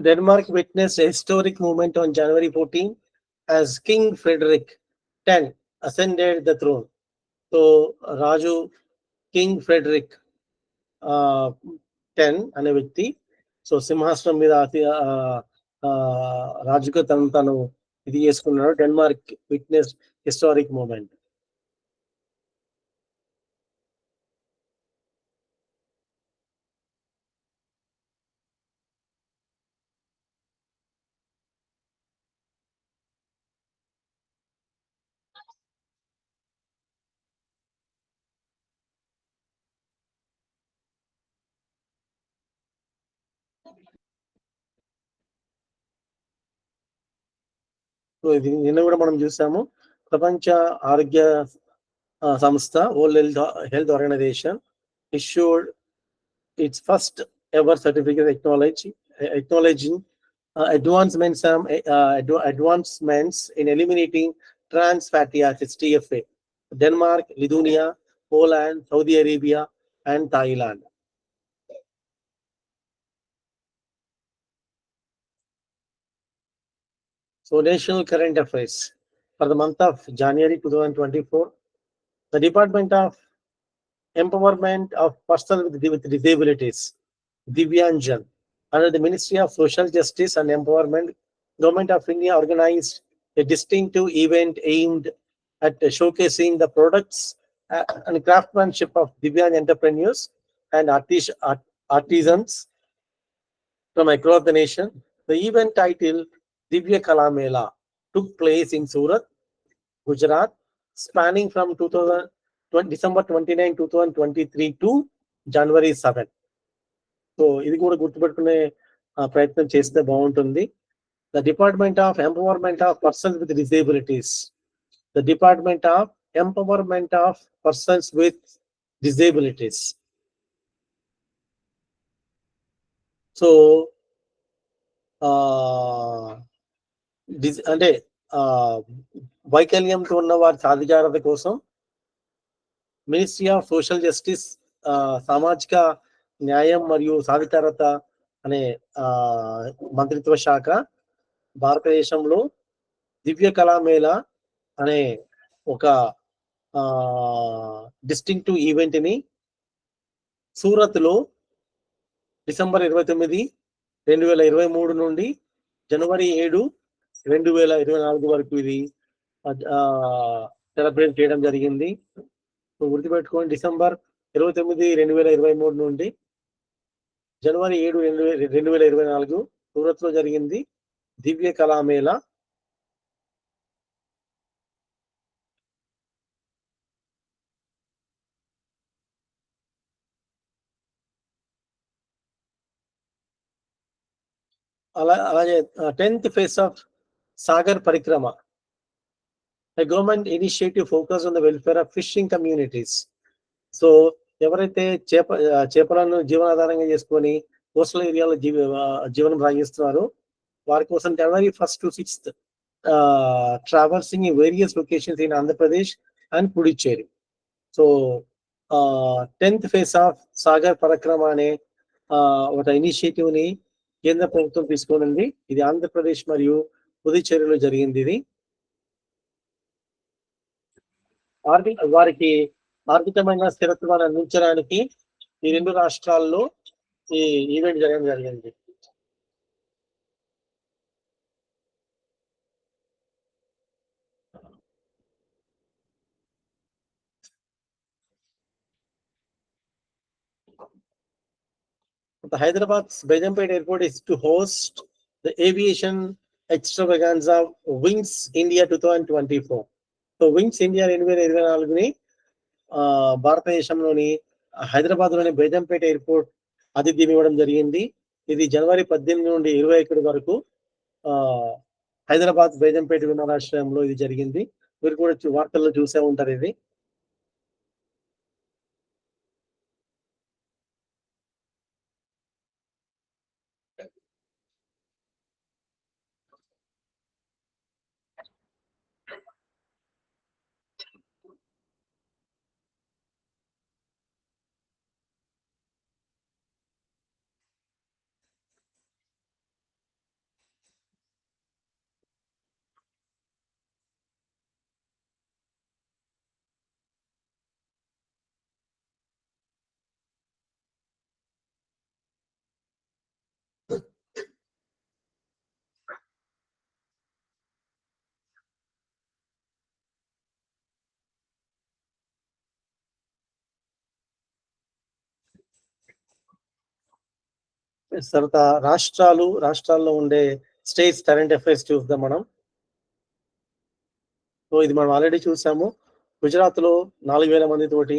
Denmark witnessed a historic moment on January 14 as King Frederick X ascended the throne. So రాజు కింగ్ ఫ్రెడరిక్ 10 అనే వ్యక్తి సో సింహాసనం మీద అతి రాజుగా తను ఇది చేసుకున్నాడు. Denmark witness historic moment. So ఇది నిన్న కూడా మనం చూసాము. ప్రపంచ ఆరోగ్య సంస్థ World Health Organization issued its first ever certificate acknowledging advancements in eliminating trans fatty acids TFA. Denmark, Lithuania, Poland, Saudi Arabia, and Thailand. So national current affairs for the month of January 2024, the Department of Empowerment of Persons with Disabilities, Divyanjan, under the Ministry of Social Justice and Empowerment, Government of India organized a distinctive event aimed at showcasing the products and craftsmanship of Divyang entrepreneurs and artisans from across the nation. The event titled Divya Kala Mela took place in Surat, Gujarat, spanning from December 29, 2023 to January 7. So ఇది కూడా గుర్తుపెట్టుకునే ప్రయత్నం చేస్తే బాగుంటుంది. The department of empowerment of persons with disabilities. The department of empowerment of persons with disabilities. So అంటే వైకల్యంతో ఉన్న వారి సాధికారత కోసం మినిస్ట్రీ ఆఫ్ సోషల్ జస్టిస్, సామాజిక న్యాయం మరియు సాధికారత అనే మంత్రిత్వ శాఖ భారతదేశంలో దివ్య కళామేళ అనే ఒక డిస్టింక్టివ్ ఈవెంట్ ని సూరత్ లో డిసెంబర్ 29, 2023 నుండి జనవరి 7, 2024 వరకు ఇది సెలబ్రేట్ చేయడం జరిగింది. గుర్తుపెట్టుకోండి, డిసెంబర్ 29, 2023 నుండి జనవరి 7, 2024 సూరత్ లో జరిగింది దివ్య కళామేళ. అలాగే 10th phase of Sagar Parikrama, a government initiative focused on the welfare of fishing communities. So ఎవరైతే చేపలను జీవనాధారంగా చేసుకొని కోస్టల్ ఏరియాలో జీవనం సాగిస్తున్నారో వారి కోసం January 1st to 6th traversing in various locations in Andhra Pradesh and Puducherry. So 10th phase of Sagar Parikrama అనే ఒక ఇనిషియేటివ్ ని కేంద్ర ప్రభుత్వం తీసుకునింది. ఇది ఆంధ్రప్రదేశ్ మరియు పుదుచ్చేరిలో జరిగింది. ఇది వారికి ఆర్థికమైన స్థిరత్వాన్ని అందించడానికి ఈ రెండు రాష్ట్రాల్లో ఈ ఈవెంట్ జరగడం జరిగింది. The Hyderabad's Bejampet Airport is to host the aviation extravaganza Wings India 2024. So wings India 2024ని భారతదేశంలోని హైదరాబాద్లోని బేజంపేట ఎయిర్పోర్ట్ ఆతిథ్యం ఇవ్వడం జరిగింది. ఇది జనవరి 18 నుండి 21 వరకు హైదరాబాద్ బేజంపేట విమానాశ్రయంలో ఇది జరిగింది. మీరు కూడా వార్తల్లో చూసే ఉంటారు ఇది. తర్వాత రాష్ట్రాల్లో ఉండే స్టేట్స్ కరెంట్ అఫైర్స్ చూద్దాం మనం. సో ఇది మనం ఆల్రెడీ చూసాము. గుజరాత్ లో 4,000 మంది తోటి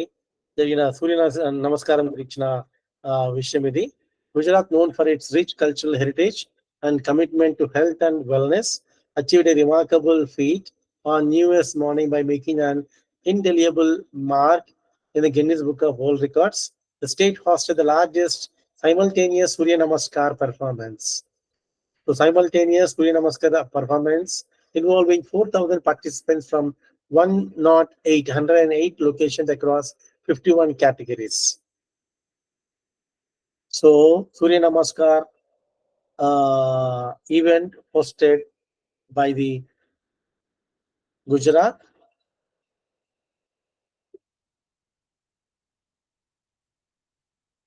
జరిగిన సూర్య నమస్కారం ఇచ్చిన విషయం ఇది. Gujarat known for its rich cultural heritage and commitment to health and wellness achieved a remarkable feat on New Year's morning by making an indelible mark in the Guinness Book of World Records. The state hosted the largest simultaneous Surya Namaskar performance. So simultaneous Surya Namaskar performance involving 4,000 participants from 108 locations across 51 categories. So Surya Namaskar event hosted by the Gujarat.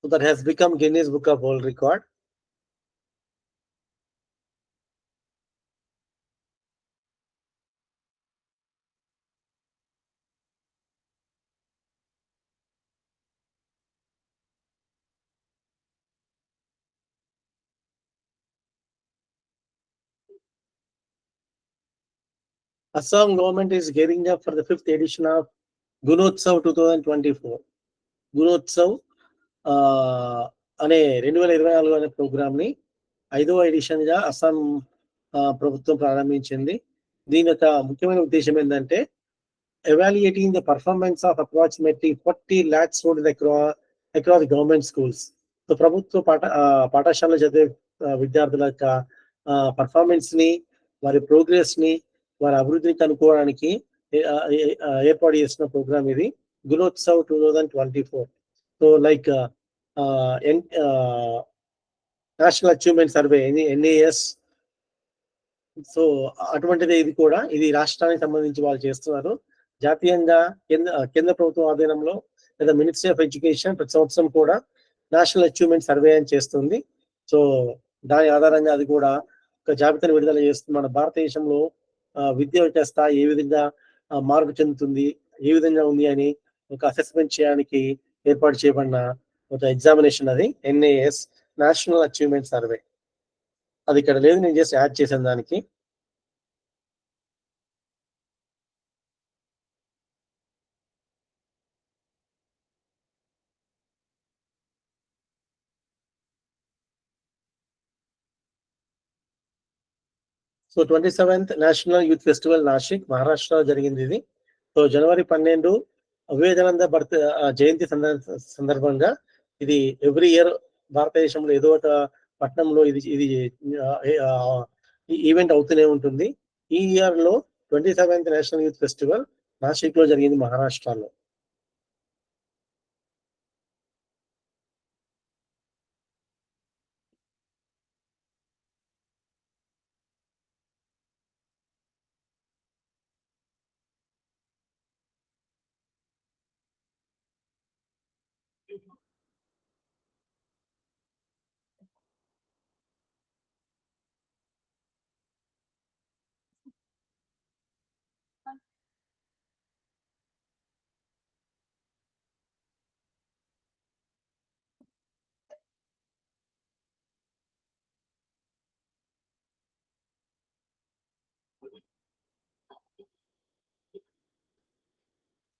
So that has become Guinness Book of World Record. Assam government is gearing up for the 5th edition of Gunotsav 2024. Gunotsav అనే 2024 అనే programme ని 5వ edition గా అస్సాం ప్రభుత్వం ప్రారంభించింది. దీని యొక్క ముఖ్యమైన ఉద్దేశం ఏంటంటే evaluating the performance of approximately 40 lakh students across government schools. So ప్రభుత్వ పాఠశాలలో చదివే విద్యార్థుల యొక్క పర్ఫార్మెన్స్ ని, వారి ప్రోగ్రెస్ ని, వారి అభివృద్ధిని కనుక్కోవడానికి ఏర్పాటు చేసిన ప్రోగ్రామ్ ఇది Gunotsav 2024. So like national achievement survey NAS. So అటువంటిదే ఇది కూడా. ఇది రాష్ట్రానికి సంబంధించి వాళ్ళు చేస్తున్నారు. జాతీయంగా కేంద్ర ప్రభుత్వం ఆధీనంలో లేదా మినిస్ట్రీ ఆఫ్ ఎడ్యుకేషన్ ప్రతి సంవత్సరం కూడా నేషనల్ అచీవ్మెంట్ సర్వే అని చేస్తుంది. సో దాని ఆధారంగా అది కూడా ఒక జాబితాను విడుదల చేస్తుంది. మన భారతదేశంలో విద్య యొక్క స్థాయి ఏ విధంగా మార్పు చెందుతుంది, ఏ విధంగా ఉంది అని ఒక అసెస్మెంట్ చేయడానికి ఏర్పాటు చేయబడిన ఒక ఎగ్జామినేషన్ అది NAS, నేషనల్ అచీవ్మెంట్ సర్వే. అది ఇక్కడ లేదు, నేను జస్ట్ యాడ్ చేశాను దానికి. So 27th national youth festival Nashik Maharashtra జరిగింది ఇది. సో జనవరి 12 వివేకానంద జయంతి సందర్భంగా ఇది ఎవ్రీ ఇయర్ భారతదేశంలో ఏదో ఒక పట్టణంలో ఇది ఈవెంట్ అవుతూనే ఉంటుంది. ఈ ఇయర్ లో 27th national youth festival Nashik లో జరిగింది మహారాష్ట్రలో.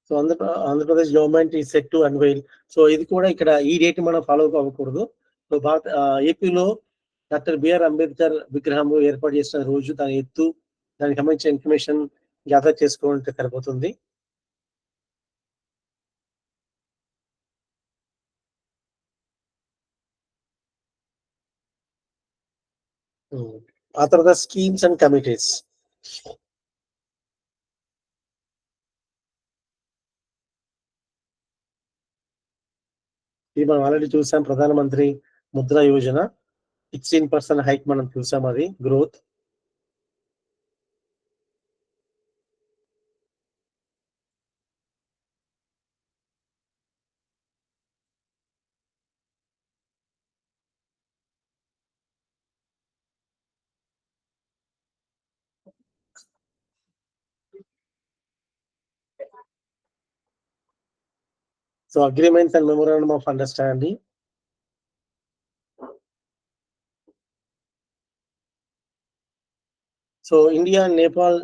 సో ఆంధ్రప్రదేశ్ గవర్నమెంట్ ఈ సెట్ టు అన్వైల్. సో ఇది కూడా ఇక్కడ ఈ డేట్ మనం ఫాలో అవ్వకూడదు. సో ఏపీలో డాక్టర్ బిఆర్ అంబేద్కర్ విగ్రహం ఏర్పాటు చేసిన రోజు దాని ఎత్తు, దానికి సంబంధించిన ఇన్ఫర్మేషన్ గ్యాదర్ చేసుకోవాలంటే సరిపోతుంది. ఆ తర్వాత స్కీమ్స్ అండ్ కమిటీస్. ఇది మనం ఆల్రెడీ చూసాం, ప్రధానమంత్రి ముద్రా యోజన 16% హైక్ మనం చూసాం, అది growth. So agreements and memorandum of understanding. So India and Nepal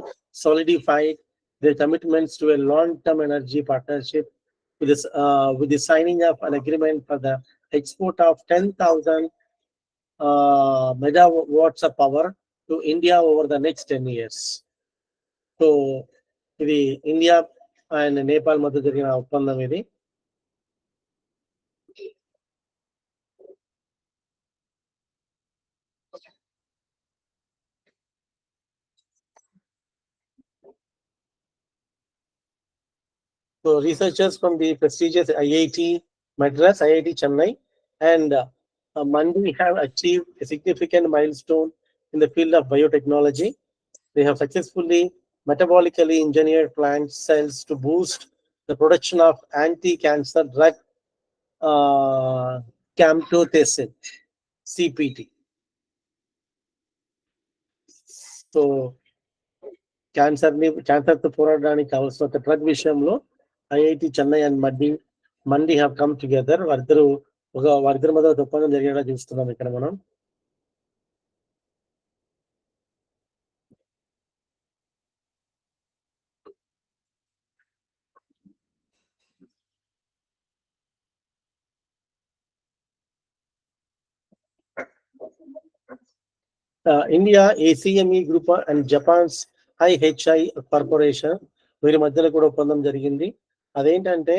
solidified their commitments to a long-term energy partnership with the signing of an agreement for the export of 10,000 megawatts of power to India over the next 10 years. So ఇది India and Nepal మధ్య జరిగిన ఒప్పందం ఇది. So researchers from the prestigious IIT Madras, IIT Chennai, and Mandi have achieved a significant milestone in the field of biotechnology. They have successfully metabolically engineered plant cells to boost the production of anti-cancer drug camptothecin, CPT. So cancer తో పోరాడడానికి కావాల్సిన drug విషయంలో IIT Chennai and Mandi have come together. వారిద్దరు మధ్య ఒప్పందం జరిగేలా చూస్తున్నాం ఇక్కడ మనం. India ACME group and Japan's IHI corporation వీరి మధ్యలో కూడా ఒప్పందం జరిగింది. అదేంటంటే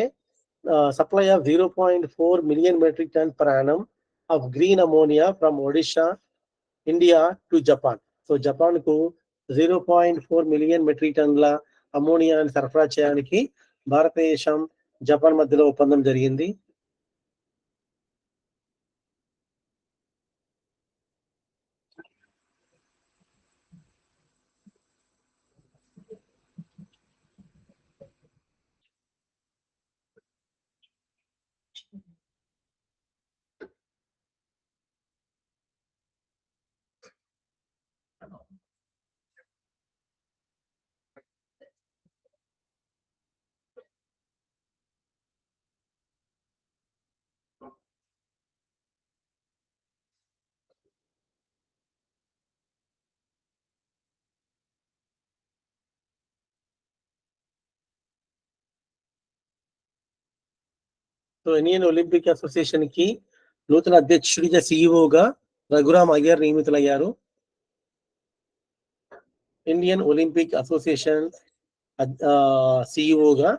supply of 0.4 million metric ton per annum of green ammonia from Odisha, India to Japan. So Japan కు 0.4 million metric టన్ల అమోనియాని సరఫరా చేయడానికి భారతదేశం జపాన్ మధ్యలో ఒప్పందం జరిగింది. సో ఇండియన్ ఒలింపిక్ అసోసియేషన్ కి నూతన అధ్యక్షుడిగా సిఇఓగా రఘురామ్ అయ్యర్ నియమితులయ్యారు. ఇండియన్ ఒలింపిక్ అసోసియేషన్ సిఇఓగా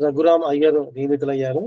రఘురామ్ అయ్యర్ నియమితులయ్యారు.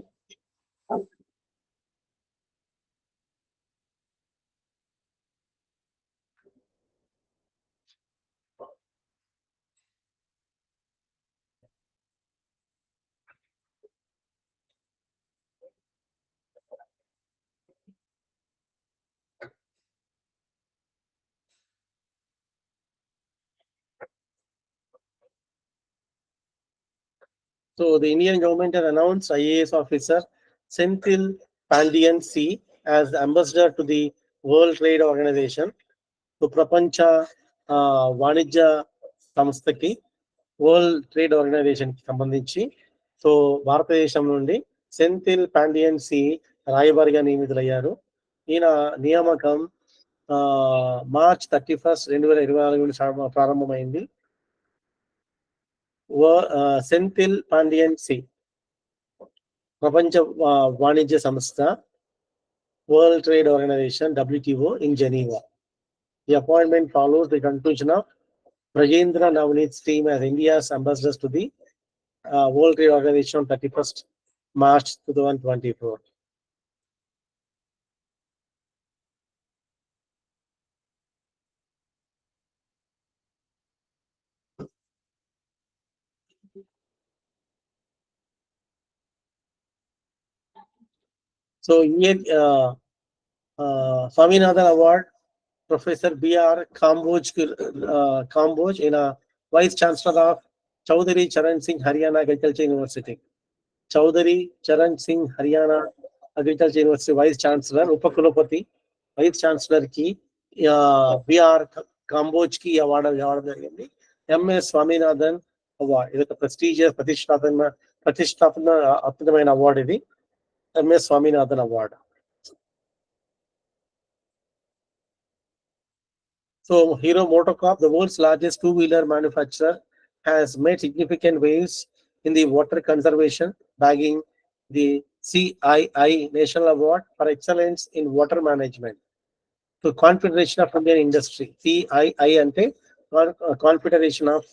So the Indian government has announced IAS officer Senthil Pandian C as the ambassador to the World Trade Organization. So ప్రపంచ వాణిజ్య సంస్థకి వరల్డ్ ట్రేడ్ ఆర్గనైజేషన్ కి సంబంధించి సో భారతదేశం నుండి సెంథిల్ పాండియన్ సి రాయబారిగా నియమితులయ్యారు. ఈయన నియామకం మార్చ్ 31, 2024 నుండి ప్రారంభమైంది. సెంథిల్ పాండియన్ సి ప్రపంచ వాణిజ్య సంస్థ World Trade Organization WTO in Geneva. The appointment follows the conclusion of Rajendra Navneet's team as India's ambassadors to the World Trade Organization on 31st March 2024. So, Swaminathan Award, Professor B.R. Kamboj, in a Vice Chancellor of Chaudhary Charan Singh Haryana Agriculture University. Chaudhary Charan Singh Haryana Agriculture University Vice Chancellor, Upakulapati, Vice Chancellor ki B.R. Kamboj ki award జరిగింది. M.S. Swaminathan Award, ఇది ఒక prestigious ప్రతిష్టాత్మకమైన award ఇది. M.S. Swaminathan Award. So Hero MotoCorp, the world's largest two-wheeler manufacturer, has made significant waves in the water conservation, bagging the CII National Award for Excellence in Water Management. So Confederation of Indian Industry, CII ante Confederation of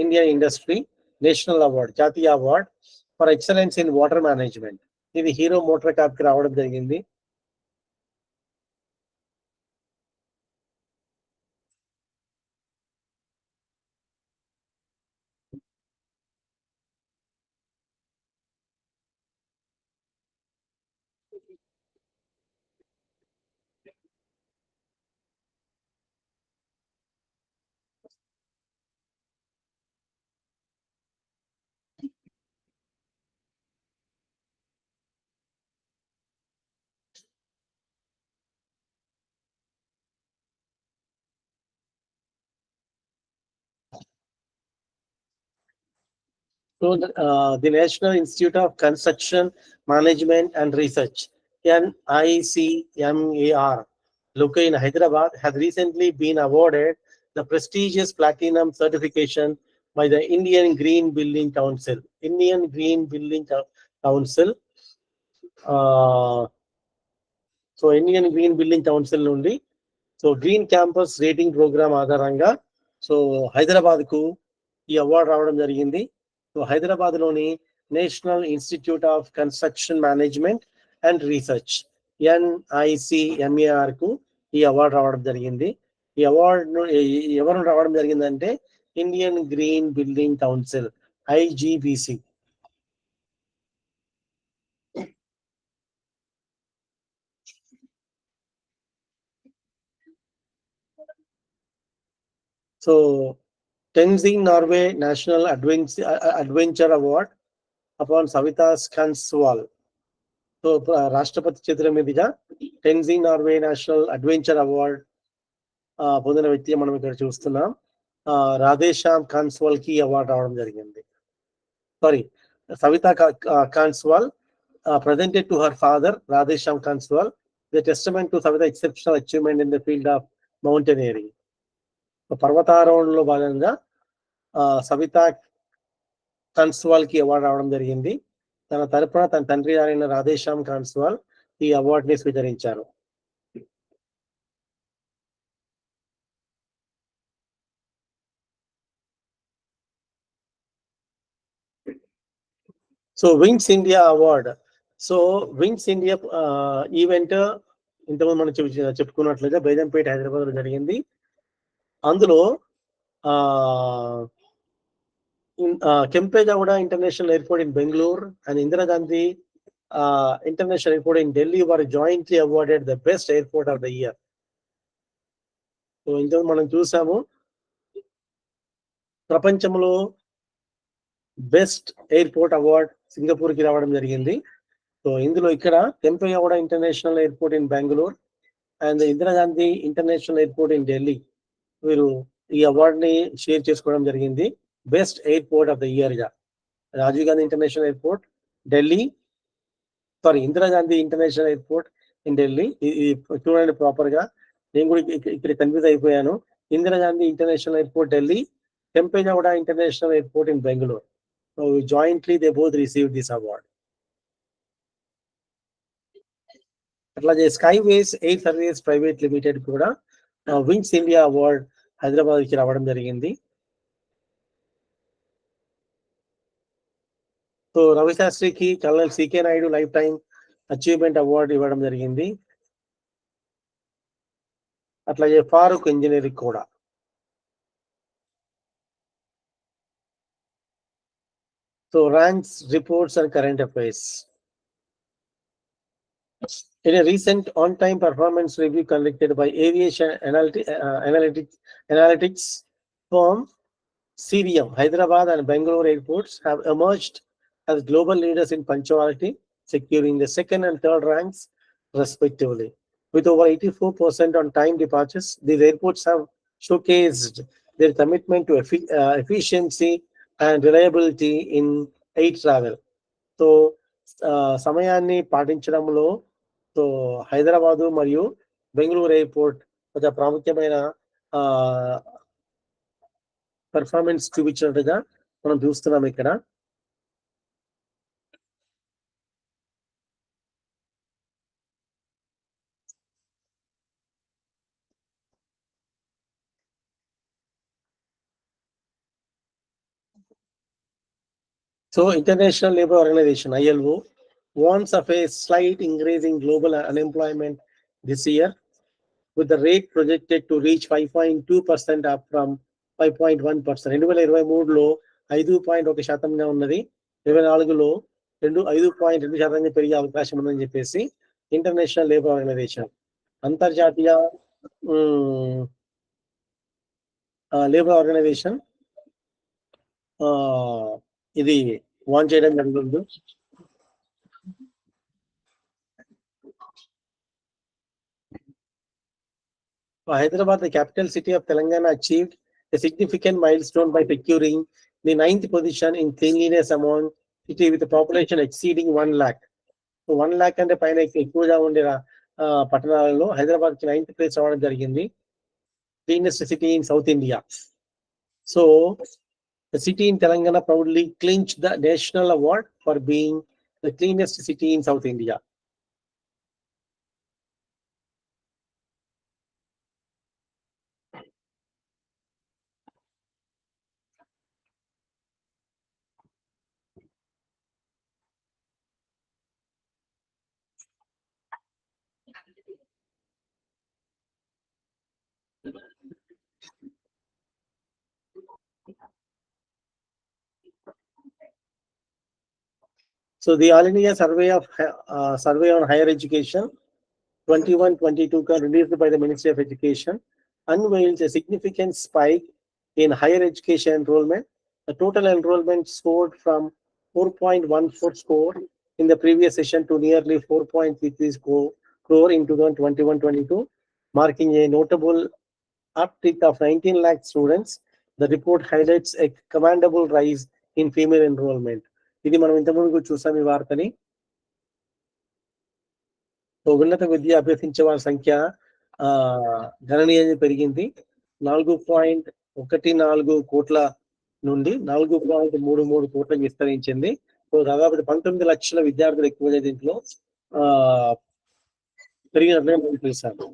Indian Industry National Award, Jatiya Award for Excellence in Water Management. ఇది hero motor Corp కి రావడం జరిగింది. So the National Institute of Construction Management and Research, NICMAR, located in Hyderabad, has recently been awarded the prestigious Platinum certification by the Indian Green Building Council. Indian Green Building Council. So Indian green building council నుండి so green campus rating programme ఆధారంగా so Hyderabad కు ఈ award రావడం జరిగింది. So Hyderabad లోని national institute of construction management and research NICMAR కు ఈ award రావడం జరిగింది. ఈ అవార్డు ఎవరు రావడం జరిగిందంటే Indian green building council IGBC. So Tenzing Norway National Adventure Award upon Savita Skanswal. So రాష్ట్రపతి చేతుల మీదుగా Tenzing Norway national adventure award పొందిన వ్యక్తి మనం ఇక్కడ చూస్తున్నాం. రాధేశ్యామ్ కాన్స్వాల్ కి అవార్డు రావడం జరిగింది. Sorry, Savita Kanswal presented to her father Radheshyam Kanswal the testament to Savita exceptional achievement in the field of mountaineering. పర్వతారోహణలో భాగంగా సవితా కాన్స్వాల్ కి అవార్డు రావడం జరిగింది. తన తరపున తన తండ్రి అయిన రాధేశ్యామ్ కాన్స్వాల్ ఈ అవార్డుని స్వీకరించారు. So wings India award. So wings India event ఇంతకుముందు మనం చెప్పుకున్నట్లుగా బేగంపేట హైదరాబాద్ లో జరిగింది. అందులో Kempegowda international airport in Bengaluru and Indira Gandhi international airport in Delhi were jointly awarded the best airport of the year. So ఇంతకు మనం చూసాము ప్రపంచంలో బెస్ట్ ఎయిర్పోర్ట్ అవార్డ్ సింగపూర్ కి రావడం జరిగింది. సో ఇందులో ఇక్కడ Kempegowda international airport in Bengaluru and Indira Gandhi international airport in Delhi వీరు ఈ అవార్డ్ ని షేర్ చేసుకోవడం జరిగింది. Best airport of the year గా Rajiv Gandhi international airport Delhi, Indira Gandhi international airport in Delhi. చూడండి ప్రాపర్ గా, నేను కూడా ఇక్కడ కన్ఫ్యూజ్ అయిపోయాను. Indira Gandhi international airport Delhi, Kempegowda international airport in Bengaluru. So jointly they both receive this award. అట్లాగే skyways air service private limited కూడా వింగ్స్ ఇండియా అవార్డ్ హైదరాబాద్ కి రావడం జరిగింది. సో రవిశాస్త్రికి colonel CK Naidu lifetime achievement award ఇవ్వడం జరిగింది. అట్లాగే ఫారూక్ ఇంజనీరింగ్ కూడా. So ranks, reports and current affairs. In a recent on-time performance review conducted by aviation analytics firm CVM, Hyderabad and Bangalore airports have emerged as global leaders in punctuality, securing the second and third ranks respectively. With over 84% on time departures, these airports have showcased their commitment to efficiency and reliability in air travel. So, సమయాన్ని పాటించడంలో so Hyderabad మరియు Bengaluru airport ఒక ప్రాముఖ్యమైన performance చూపించినట్టుగా మనం చూస్తున్నాం ఇక్కడ. So International Labour Organization ILO warns of a slight increase in global unemployment this year, with the rate projected to reach 5.2% up from 5.1%. 2023లో 5.1% ఉన్నది, 2024లో 5.2% పెరిగే అవకాశం ఉందని చెప్పేసి ఇంటర్నేషనల్ లేబర్ ఆర్గనైజేషన్, అంతర్జాతీయ లేబర్ ఆర్గనైజేషన్ ఇది వాన్ చేయడం జరిగింది. Hyderabad, the capital city of Telangana, achieved a significant milestone by securing the 9th position in cleanliness among city with a population exceeding 1 lakh. So 1 lakh అంటే పైన ఎక్కువగా ఉండే పట్టణాలలో హైదరాబాద్ కి 9th ప్లేస్ రావడం జరిగింది. Cleanest city in South India. So the city in Telangana proudly clinched the national award for being the cleanest city in South India. So the All India Survey on Higher Education 21-22 released by the Ministry of Education unveils a significant spike in higher education enrollment. The total enrollment soared from 4.14 score in the previous session to nearly 4.33 crore in 2021-22, marking a notable uptick of 19 lakh students. The report highlights a commendable rise in female enrollment. ఇది మనం ఇంతకుముందు చూసాం ఈ వార్తని. ఉన్నత విద్య అభ్యసించే వారి సంఖ్య గణనీయంగా పెరిగింది. 4.14 కోట్ల నుండి 4.33 కోట్లకు విస్తరించింది. సో దాదాపు 19 లక్షల విద్యార్థులు ఎక్కువగా దీంట్లో పెరిగినట్లుగా మనం చూసాము.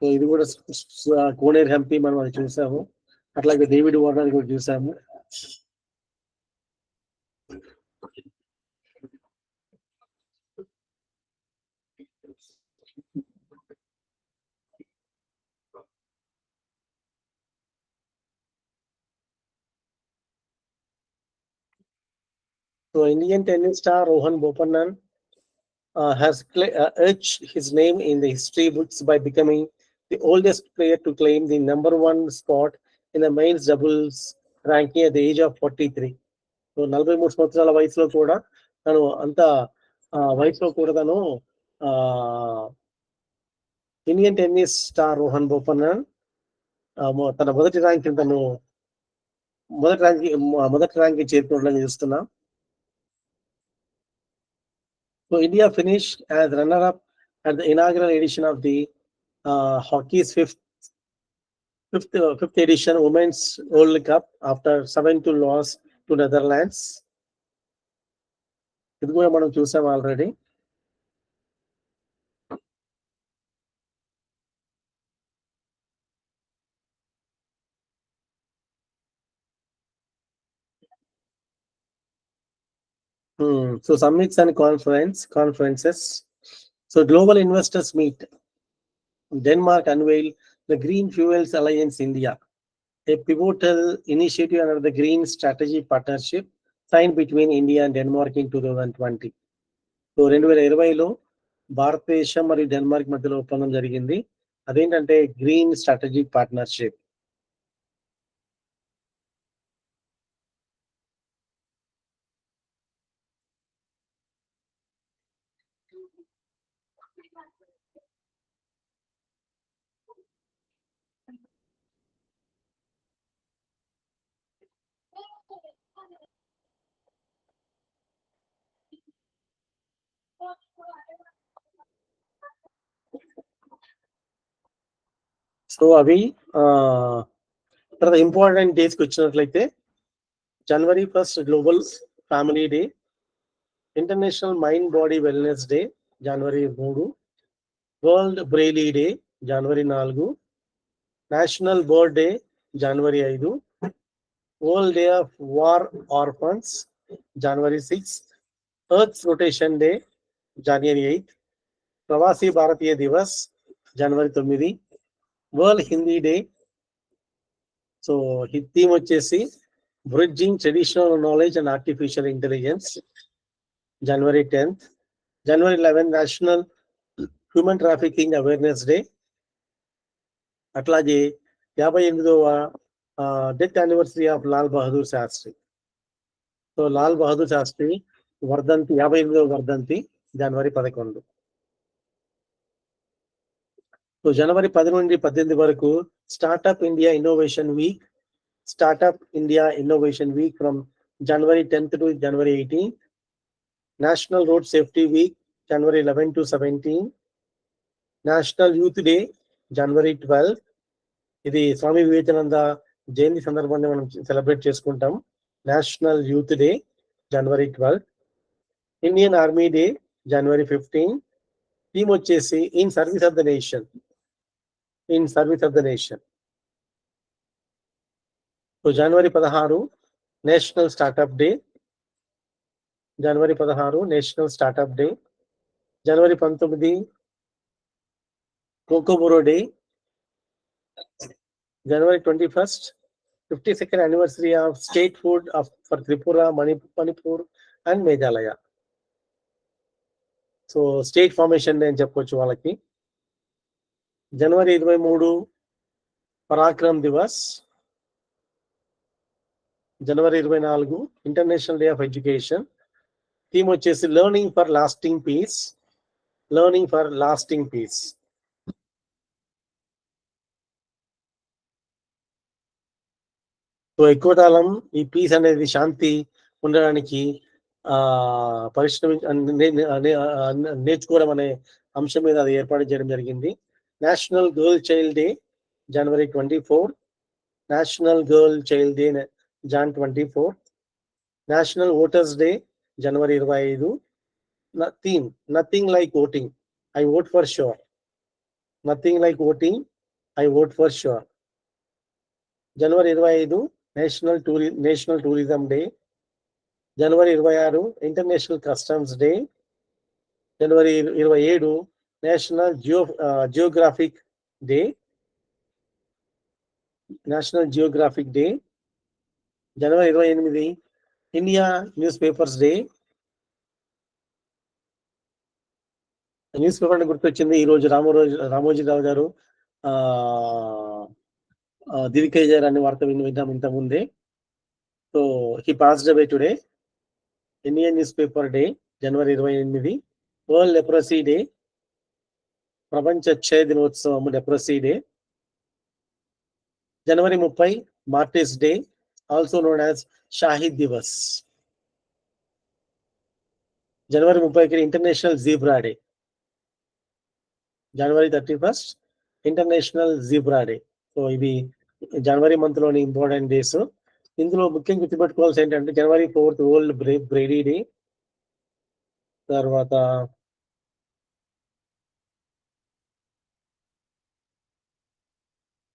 సో ఇది కూడా కోనేరు హంపి మనం అది చూసాము. అట్లాగే డేవిడ్ వార్నర్ కూడా చూసాము. So Indian tennis star Rohan Bopannan has etched his name in the history books by becoming the oldest player to claim the #1 spot in the men's doubles ranking at the age of 43. So 43 సంవత్సరాల వయసులో కూడా తను అంత వయసులో కూడా తను Indian tennis star Rohan బోపన్నన్ తన మొదటి ర్యాంక్ చేరుకున్నట్లు చూస్తున్నాం. So India finished as runner-up at the inaugural edition of the hockey's fifth edition Women's World Cup after 7-2 loss to Netherlands. ఇది కూడా మనం చూసాం already. So summits and conferences. So global investors meet. Denmark unveiled the Green Fuels Alliance India, a pivotal initiative under the Green Strategy Partnership signed between India and Denmark in 2020. So 2020లో భారతదేశం మరియు Denmark మధ్యలో ఒప్పందం జరిగింది. అదేంటంటే green strategic partnership. So అవి తర్వాత important డేస్కి వచ్చినట్లయితే January 1st global family day, international mind body wellness day January 3, world Braille day January 4, national bird day January 5, world day of war orphans January 6, earth rotation day January 8, Pravasi Bharatiya Divas January 9, world Hindi day. So theme వచ్చేసి bridging traditional knowledge and artificial intelligence January 10th, January 11th national human trafficking awareness day. అట్లాగే 58వ death anniversary of Lal Bahadur Sastry. So Lal Bahadur Sastry వర్ధంతి 58వ వర్ధంతి January 11. So January 10 నుండి 18 వరకు startup India innovation week. Startup India innovation week from January 10th to January 18th. National road safety week January 11 to 17. National youth day January 12. ఇది స్వామి వివేకానంద జయంతి సందర్భంగా మనం celebrate చేసుకుంటాం. National youth day January 12. Indian army day January 15. Theme వచ్చేసి in service of the nation. So January 16 national startup day. January 16 national startup day. January 19 Kokborok day. January 21st 52nd anniversary of state food for Tripura, Manipur and Meghalaya. So state formation day అని చెప్పొచ్చు వాళ్ళకి. January 23 Parakram Divas. January 24 international day of education. Theme వచ్చేసి learning for lasting peace. So ఎక్కువ కాలం ఈ piece అనేది శాంతి ఉండడానికి నేర్చుకోవడం అనే అంశం మీద అది ఏర్పాటు చేయడం జరిగింది. National girl child day January 24. National girl child day Jan 24. National voters day January 25. Theme nothing like voting, I vote for sure. Nothing like voting, I vote for sure. January 25 national tourism day. January 26 international customs day. January 27 national Geographic day. National Geographic day. జనవరి 28 India news papers day. News paper అంటే గుర్తొచ్చింది, ఈ రోజు రామోజీరావు గారు దివికేజర్ అనే వార్త విన్నాం ఇంత ముందే. So he passed away today. Indian newspaper day జనవరి 28. వరల్డ్ లెప్రసీ డే, ప్రపంచ క్షయ దినోత్సవం లెప్రసీ డే. జనవరి 30 martyrs day, also known as Shaheed Divas. జనవరి 31 ఇంటర్నేషనల్ జీబ్రా డే. జనవరి 31 ఇంటర్నేషనల్ జీబ్రా డే. సో ఇది జనవరి మంత్ లోని ఇంపార్టెంట్ డేస్. ఇందులో ముఖ్యంగా గుర్తుపెట్టుకోవాల్సి ఏంటంటే జనవరి 4 వరల్డ్ బ్రెడీ డే. తర్వాత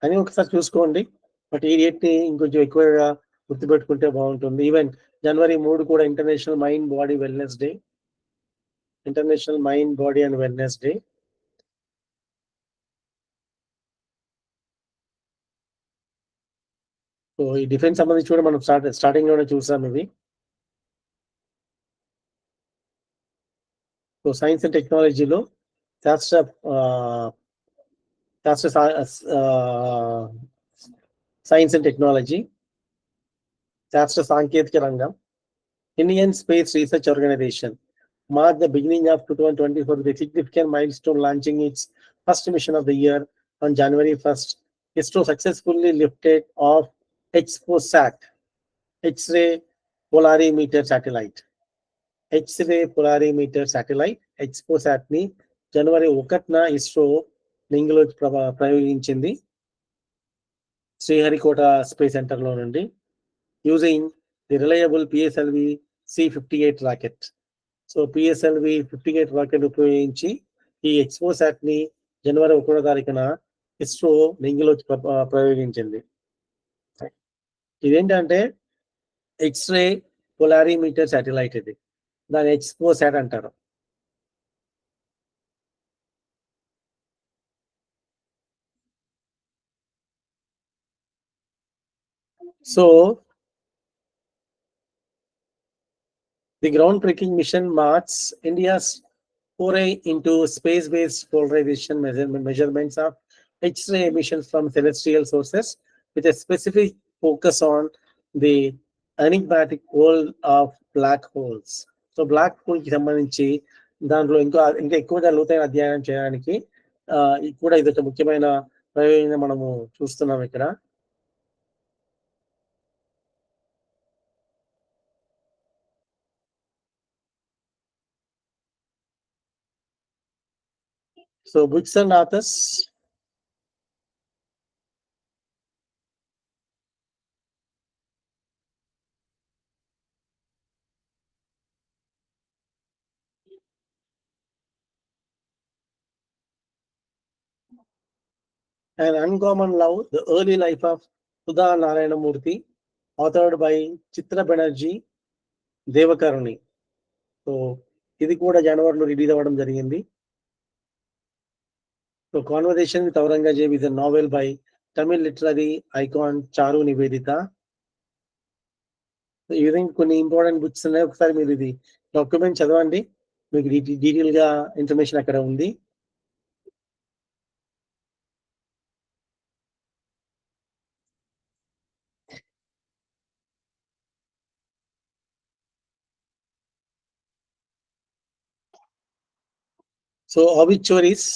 అని ఒకసారి చూసుకోండి, బట్ ఈ డేట్ ని ఇంకొంచెం ఎక్కువగా గుర్తుపెట్టుకుంటే బాగుంటుంది. ఈవెన్ జనవరి 3 కూడా International mind body wellness Day. International mind Body and Wellness Day. So ఈ డిఫెన్స్ సంబంధించి కూడా మనం స్టార్టింగ్ లోనే చూసాం ఇవి. సో సైన్స్ అండ్ టెక్నాలజీలో సైన్స్ అండ్ టెక్నాలజీ, శాస్త్ర సాంకేతిక రంగం. Indian Space Research Organisation marked the beginning of 2024 with a significant milestone, launching its first mission of the year on January 1st. ISRO successfully lifted off XPOSat, X-ray polarimeter satellite. X-ray polarimeter satellite XPOSat ని జనవరి 1న ఇస్రో నింగిలో ప్రయోగించింది Sriharikota space centre లో నుండి, using the reliable PSLV C58 rocket. So PSLV 58 rocket ఉపయోగించి ఈ ఎక్స్పోసాట్ ని జనవరి 1వ తారీఖున ఇస్రో నింగిలో ప్రయోగించింది. ఇదేంటంటే ఎక్స్రే పొలారిమీటర్ శాటిలైట్, ఇది దాని ఎక్స్పోసాట్ అంటారు. So the groundbreaking mission marks India's foray into space-based polarization measurements of X-ray emissions from celestial sources, with a specific focus on the enigmatic world of black holes. So black hole కి సంబంధించి దాంట్లో ఇంకా ఎక్కువగా లోతైన అధ్యయనం చేయడానికి కూడా ఇది ఒక ముఖ్యమైన ప్రయోజనం మనము చూస్తున్నాం ఇక్కడ. So books and authors. An Uncommon Love, The Early Life of Sudha Narayanamurthy, authored by Chitra Banerjee, Divakaruni. So ఇది కూడా జనవరిలో రిలీజ్ అవ్వడం జరిగింది. So conversation with Aurangzeb is a novel by Tamil literary icon Charu Nivedita. ఈ విధంగా కొన్ని ఇంపార్టెంట్ బుక్స్ ఉన్నాయి. ఒకసారి మీరు ఇది డాక్యుమెంట్ చదవండి, మీకు డీటెయిల్ గా ఇన్ఫర్మేషన్ అక్కడ ఉంది. సో ఆబిచువరీస్,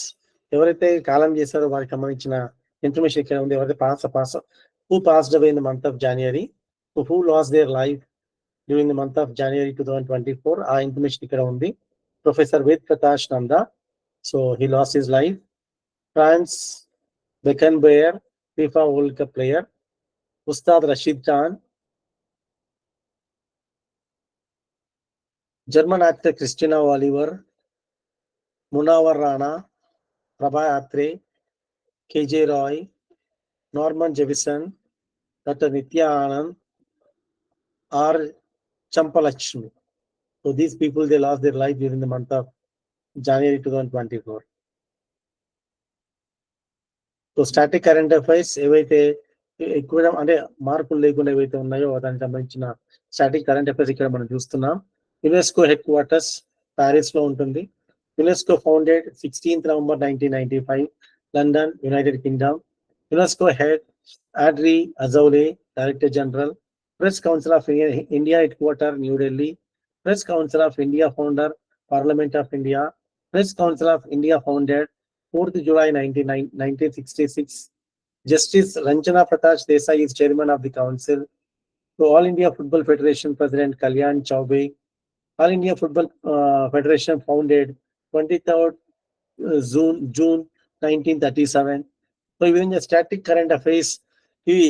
ఎవరైతే కాలం చేశారో వారికి సంబంధించిన ఇన్ఫర్మేషన్ ఇక్కడ ఉంది. ఎవరైతే who passed away in the month of January, who lost their life during the month of January 2024, ఆ ఇన్ఫర్మేషన్ ఇక్కడ ఉంది. Professor Ved Prakash Nanda, so he lost his life. Franz Beckenbauer, FIFA World Cup player. Ustad Rashid Khan. German actor Christina Oliver, Munawwar Rana, Prabha Atre, KJ Roy, Norman Jefferson, Dr. Nitya Anand, or Champalakshmi. So these people, they lost their life during the month of January 2024. So static current affairs ఏవైతే ఎక్కువ అంటే మార్పులు లేకుండా ఏవైతే ఉన్నాయో దానికి సంబంధించిన static current affairs ఇక్కడ మనం చూస్తున్నాం. యునెస్కో హెడ్ క్వార్టర్స్ ప్యారిస్ లో ఉంటుంది. UNESCO founded 16th November 1995, London, United Kingdom. UNESCO head Audrey Azoulay, director general. Press council of India head quarter New Delhi. Press council of India founder, parliament of India. Press council of India founded 4th July 1966. Justice Ranjana Prakash Desai is chairman of the council. So All India Football Federation President Kalyan Chaubey. All India Football Federation founded 23rd June 1937. So ఈ విధంగా static current affairs ఇవి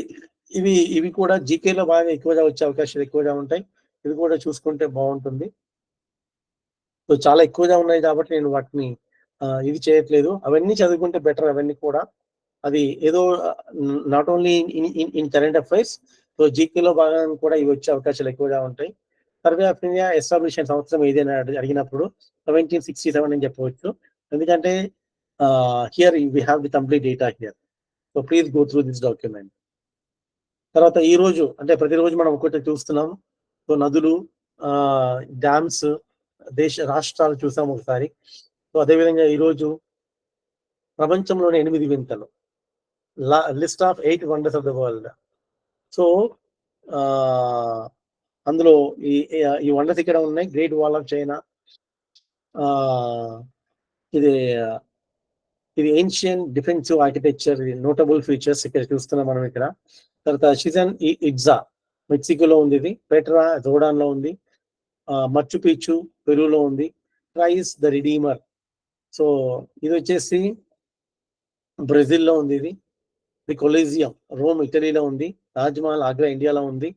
ఇవి ఇవి కూడా జీకేలో బాగా ఎక్కువగా వచ్చే అవకాశాలు ఎక్కువగా ఉంటాయి. ఇది కూడా చూసుకుంటే బాగుంటుంది. సో చాలా ఎక్కువగా ఉన్నాయి కాబట్టి నేను వాటిని ఇది చేయట్లేదు. అవన్నీ చదువుకుంటే బెటర్. అవన్నీ కూడా అది ఏదో not only in current affairs, so జీకేలో బాగా కూడా ఇవి వచ్చే అవకాశాలు ఎక్కువగా ఉంటాయి. సర్వే ఆఫ్ ఇండియా ఎస్టాబ్లిష్ అయిన సంవత్సరం ఏదైనా అడిగినప్పుడు 1767 అని చెప్పవచ్చు. ఎందుకంటే here we have the complete data here. So please go through this document. తర్వాత ఈ రోజు అంటే ప్రతిరోజు మనం ఒకటి చూస్తున్నాం. సో నదులు, డ్యామ్స్, రాష్ట్రాలు చూసాం ఒకసారి. సో అదేవిధంగా ఈరోజు ప్రపంచంలోని 8 వింతలు, list of 8 wonders of the world. So అందులో ఈ వండర్స్ ఇక్కడ ఉన్నాయి. గ్రేట్ వాల్ ఆఫ్ చైనా, ఇది ancient defensive architecture, notable features ఇక్కడ చూస్తున్నాం మనం ఇక్కడ. తర్వాత షిజన్ ఇట్జా మెక్సికోలో ఉంది. ఇది పెట్రా జోర్డాన్ లో ఉంది. మచ్చు పిచ్చు పెరూలో ఉంది. ట్రైస్ ద రిడీమర్, సో ఇది వచ్చేసి బ్రెజిల్లో ఉంది. ఇది ది కొలీజియం రోమ్ ఇటలీలో ఉంది. తాజ్మహల్ ఆగ్రా ఇండియాలో ఉంది.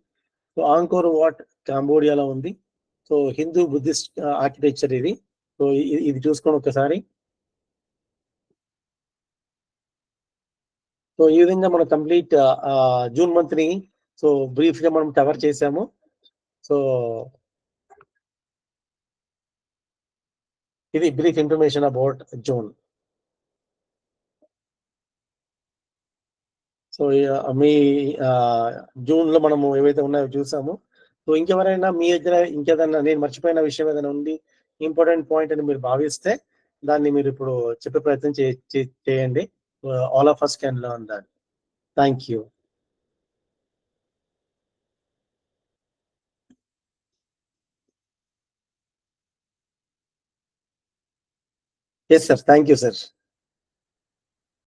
సో ఆంకోర్ వాట్ కాంబోడియాలో ఉంది. సో హిందూ బుద్ధిస్ట్ ఆర్కిటెక్చర్ ఇది. సో ఇది చూసుకోండి ఒకసారి. సో ఈ విధంగా మనం కంప్లీట్ జూన్ మంత్ ని సో బ్రీఫ్ గా మనం కవర్ చేసాము. సో ఇది brief information about June. So me June లో మనము ఏవైతే ఉన్నాయో చూసాము. సో ఇంకెవరైనా మీ దగ్గర ఇంకేదైనా నేను మర్చిపోయిన విషయం ఏదైనా ఉంది, ఇంపార్టెంట్ పాయింట్ అని మీరు భావిస్తే దాన్ని మీరు ఇప్పుడు చెప్పే ప్రయత్నం చేయండి. All of us can learn that. Thank you. Yes, sir. Thank you, sir.